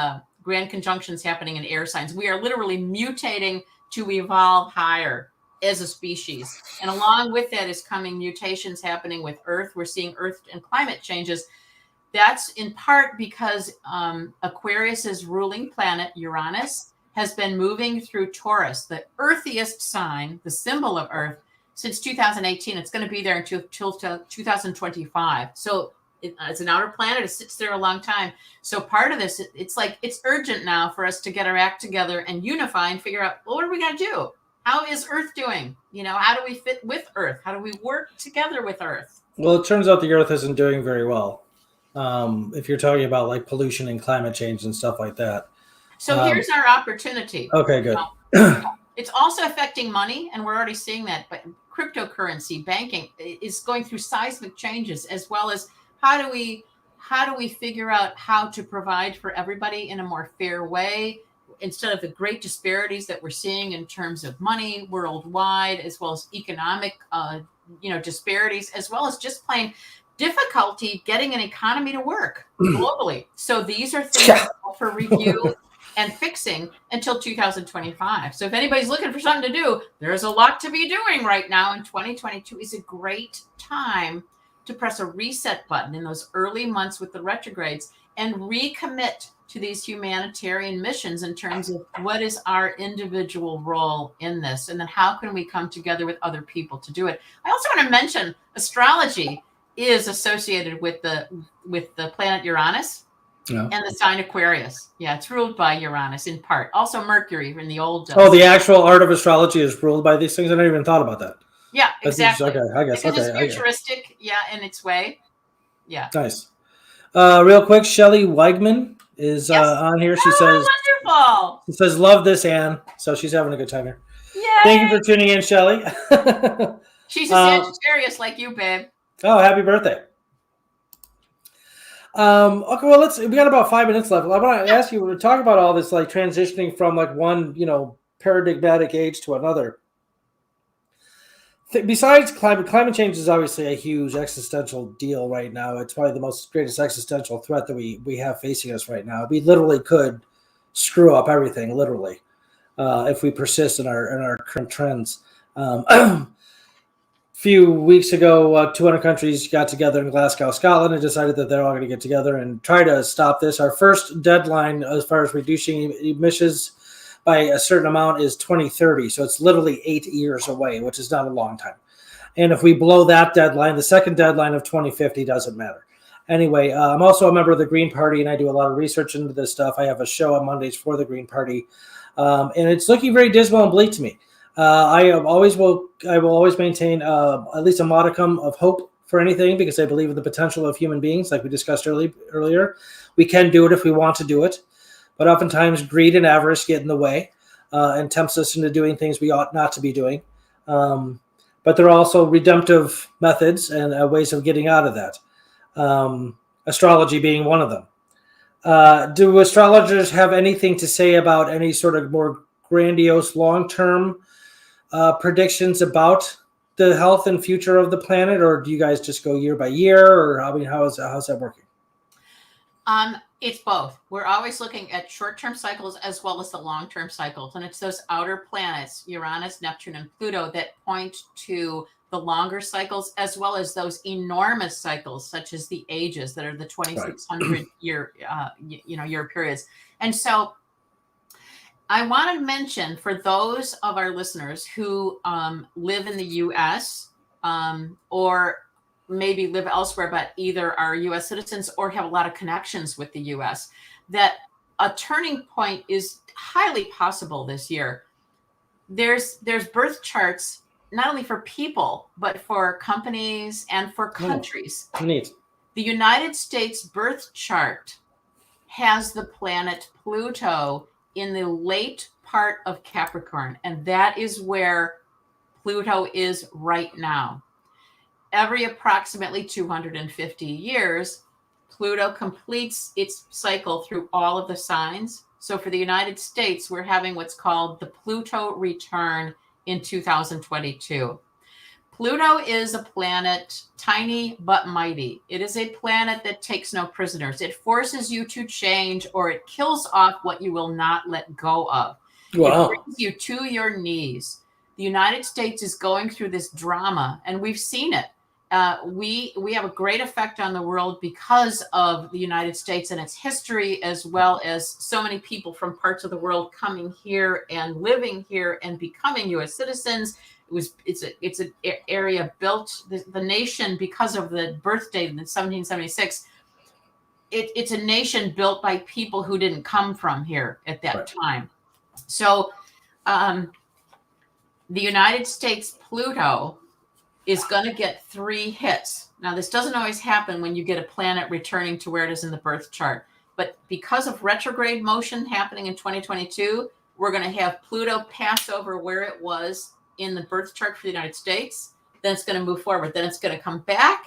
grand conjunctions happening in air signs. We are literally mutating to evolve higher as a species. And along with that is coming mutations happening with Earth. We're seeing Earth and climate changes. That's in part because Aquarius's ruling planet, Uranus, has been moving through Taurus, the earthiest sign, the symbol of Earth, since 2018. It's going to be there until 2025. So it's an outer planet. It sits there a long time. So part of this, it's urgent now for us to get our act together and unify and figure out, well, what are we going to do? How is Earth doing? How do we fit with Earth? How do we work together with Earth? Well, it turns out the Earth isn't doing very well. If you're talking about pollution and climate change and stuff like that. So here's our opportunity. Okay, good. It's also affecting money, and we're already seeing that. But cryptocurrency, banking is going through seismic changes, as well as how do we figure out how to provide for everybody in a more fair way instead of the great disparities that we're seeing in terms of money worldwide, as well as economic disparities, as well as just plain difficulty getting an economy to work globally. So these are things for review and fixing until 2025. So if anybody's looking for something to do, there's a lot to be doing right now, and 2022 is a great time to press a reset button in those early months with the retrogrades and recommit to these humanitarian missions in terms of what is our individual role in this, and then how can we come together with other people to do it. I also want to mention astrology is associated with the planet Uranus. Yeah. And the sign Aquarius. Yeah, it's ruled by Uranus in part. Also Mercury in the old. The actual art of astrology is ruled by these things. I never even thought about that. Yeah, exactly. Okay, I guess. Because Okay, it's futuristic, in its way. Yeah. Nice. Real quick, Shelley Weigman is on here. She says, wonderful. She says, love this, Anne. So she's having a good time here. Yay. Thank you for tuning in, Shelley. She's a Sagittarius like you, babe. Oh, happy birthday. Okay, well, we got about 5 minutes left. I want to ask you, we're talking about all this, like transitioning from like one, paradigmatic age to another. Besides climate change is obviously a huge existential deal right now. It's probably the greatest existential threat that we have facing us right now. We literally could screw up everything, literally, if we persist in our current trends. Few weeks ago, 200 countries got together in Glasgow, Scotland, and decided that they're all going to get together and try to stop this. Our first deadline as far as reducing emissions by a certain amount is 2030. So it's literally 8 years away, which is not a long time. And if we blow that deadline, the second deadline of 2050 doesn't matter. Anyway, I'm also a member of the Green Party, and I do a lot of research into this stuff. I have a show on Mondays for the Green Party, and it's looking very dismal and bleak to me. I will always maintain at least a modicum of hope for anything, because I believe in the potential of human beings, like we discussed earlier. We can do it if we want to do it, but oftentimes greed and avarice get in the way and tempts us into doing things we ought not to be doing. But there are also redemptive methods and ways of getting out of that. Astrology being one of them. Do astrologers have anything to say about any sort of more grandiose long-term predictions about the health and future of the planet, or do you guys just go year by year, or how's that working? It's both. We're always looking at short-term cycles as well as the long-term cycles, and it's those outer planets, Uranus, Neptune, and Pluto, that point to the longer cycles, as well as those enormous cycles, such as the ages that are the 2,600 year periods. And so I want to mention, for those of our listeners who live in the U.S. Or maybe live elsewhere, but either are U.S. citizens or have a lot of connections with the U.S., that a turning point is highly possible this year. There's birth charts, not only for people, but for companies and for countries. Neat. The United States birth chart has the planet Pluto in the late part of Capricorn, and that is where Pluto is right now. Every approximately 250 years, Pluto completes its cycle through all of the signs. So for the United States, we're having what's called the Pluto Return in 2022. Pluto is a planet, tiny but mighty. It is a planet that takes no prisoners. It forces you to change, or it kills off what you will not let go of. Wow. It brings you to your knees. The United States is going through this drama, and we've seen it. We have a great effect on the world because of the United States and its history, as well as so many people from parts of the world coming here and living here and becoming U.S. citizens. It's an area built, the nation, because of the birth date in 1776. It's a nation built by people who didn't come from here at that time. So the United States Pluto is going to get 3 hits. Now, this doesn't always happen when you get a planet returning to where it is in the birth chart. But because of retrograde motion happening in 2022, we're going to have Pluto pass over where it was in the birth chart for the United States. Then it's going to move forward. Then it's going to come back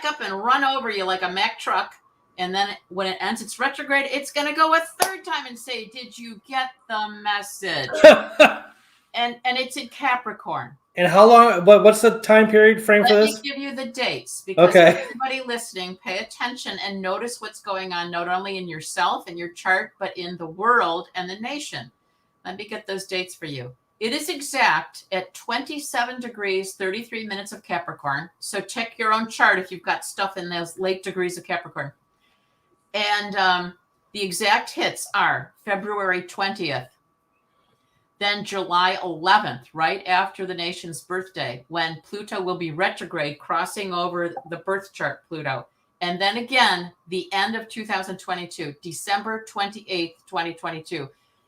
up and run over you like a Mack truck. And then when it ends its retrograde, it's going to go a 3rd time and say, did you get the message? and it's in Capricorn. And how long, what's the time period frame for this? Let me give you the dates, because everybody listening, pay attention and notice what's going on, not only in yourself and your chart, but in the world and the nation. Let me get those dates for you. It is exact at 27 degrees, 33 minutes of Capricorn. So check your own chart if you've got stuff in those late degrees of Capricorn. And the exact hits are February 20th, then July 11th, right after the nation's birthday, when Pluto will be retrograde, crossing over the birth chart Pluto. And then again, the end of 2022, December 28th, 2022.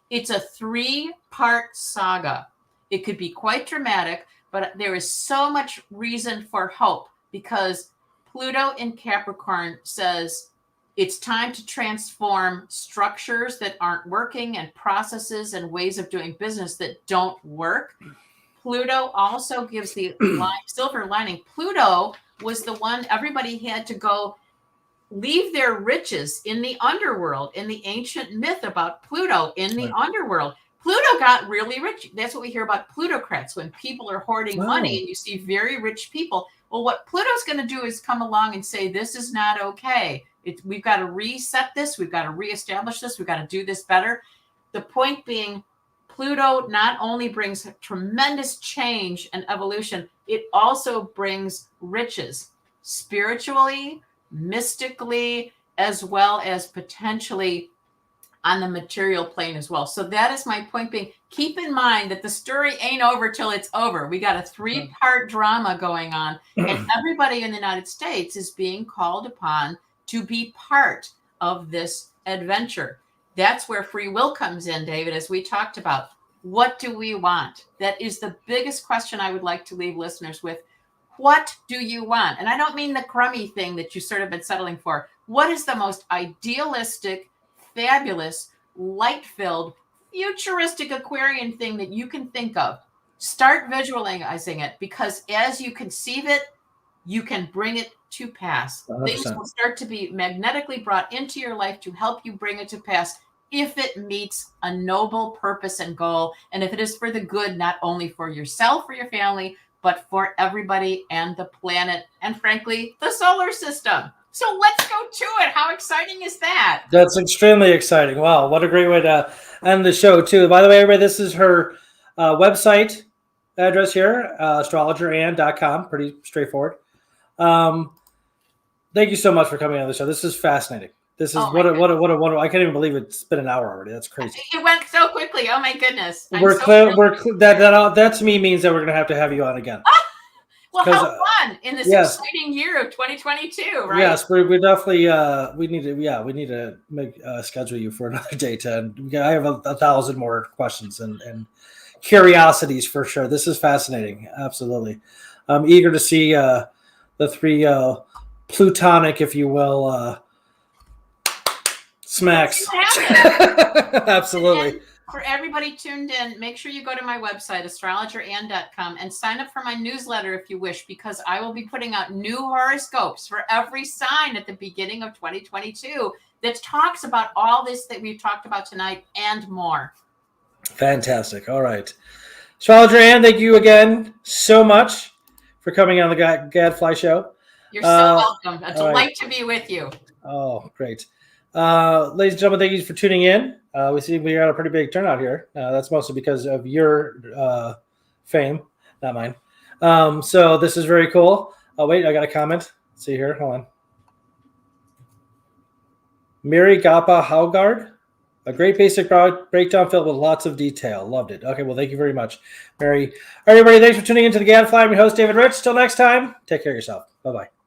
It's a 3-part saga. It could be quite dramatic, but there is so much reason for hope because Pluto in Capricorn says it's time to transform structures that aren't working and processes and ways of doing business that don't work. Pluto also gives the silver lining. Pluto was the one everybody had to go leave their riches in the underworld, in the ancient myth about Pluto in the underworld. Pluto got really rich. That's what we hear about plutocrats, when people are hoarding money and you see very rich people. Well, what Pluto's going to do is come along and say, this is not okay. We've got to reset this. We've got to reestablish this. We've got to do this better. The point being, Pluto not only brings tremendous change and evolution, it also brings riches spiritually, mystically, as well as potentially on the material plane as well. So that is my point being, keep in mind that the story ain't over till it's over. We got a 3-part drama going on, and everybody in the United States is being called upon to be part of this adventure. That's where free will comes in, David, as we talked about. What do we want? That is the biggest question I would like to leave listeners with. What do you want? And I don't mean the crummy thing that you sort of been settling for. What is the most idealistic, fabulous, light-filled, futuristic Aquarian thing that you can think of? Start visualizing it, because as you conceive it, you can bring it to pass. 100%. Things will start to be magnetically brought into your life to help you bring it to pass if it meets a noble purpose and goal, and if it is for the good, not only for yourself or your family, but for everybody and the planet, and frankly, the solar system. So let's go to it. How exciting is that? That's extremely exciting. Wow, what a great way to end the show, too. By the way, everybody, this is her website address here, astrologeranne.com. Pretty straightforward. Thank you so much for coming on the show. This is fascinating. This is what a wonderful. I can't even believe it's been an hour already. That's crazy. It went so quickly. Oh my goodness. That to me means that we're going to have you on again. Well, how fun in this exciting year of 2022, right? Yes, we definitely we need to make schedule you for another date. And I have 1,000 more questions and curiosities for sure. This is fascinating. Absolutely. I'm eager to see the 3 plutonic, if you will, smacks. Absolutely. And for everybody tuned in, make sure you go to my website, astrologeranne.com, and sign up for my newsletter if you wish, because I will be putting out new horoscopes for every sign at the beginning of 2022 that talks about all this that we've talked about tonight and more. Fantastic. All right. Astrologer Anne, thank you again so much for coming on the Gadfly Show. You're so welcome. A delight to be with you. Oh, great. Ladies and gentlemen, thank you for tuning in. We see we got a pretty big turnout here. That's mostly because of your fame, not mine. So this is very cool. Oh, wait, I got a comment. Let's see here. Hold on. Mary Gappa Haugard. A great basic breakdown filled with lots of detail. Loved it. Okay, well, thank you very much, Mary. All right, everybody, thanks for tuning into the Gadfly. I'm your host, David Rich. Till next time, take care of yourself. Bye-bye.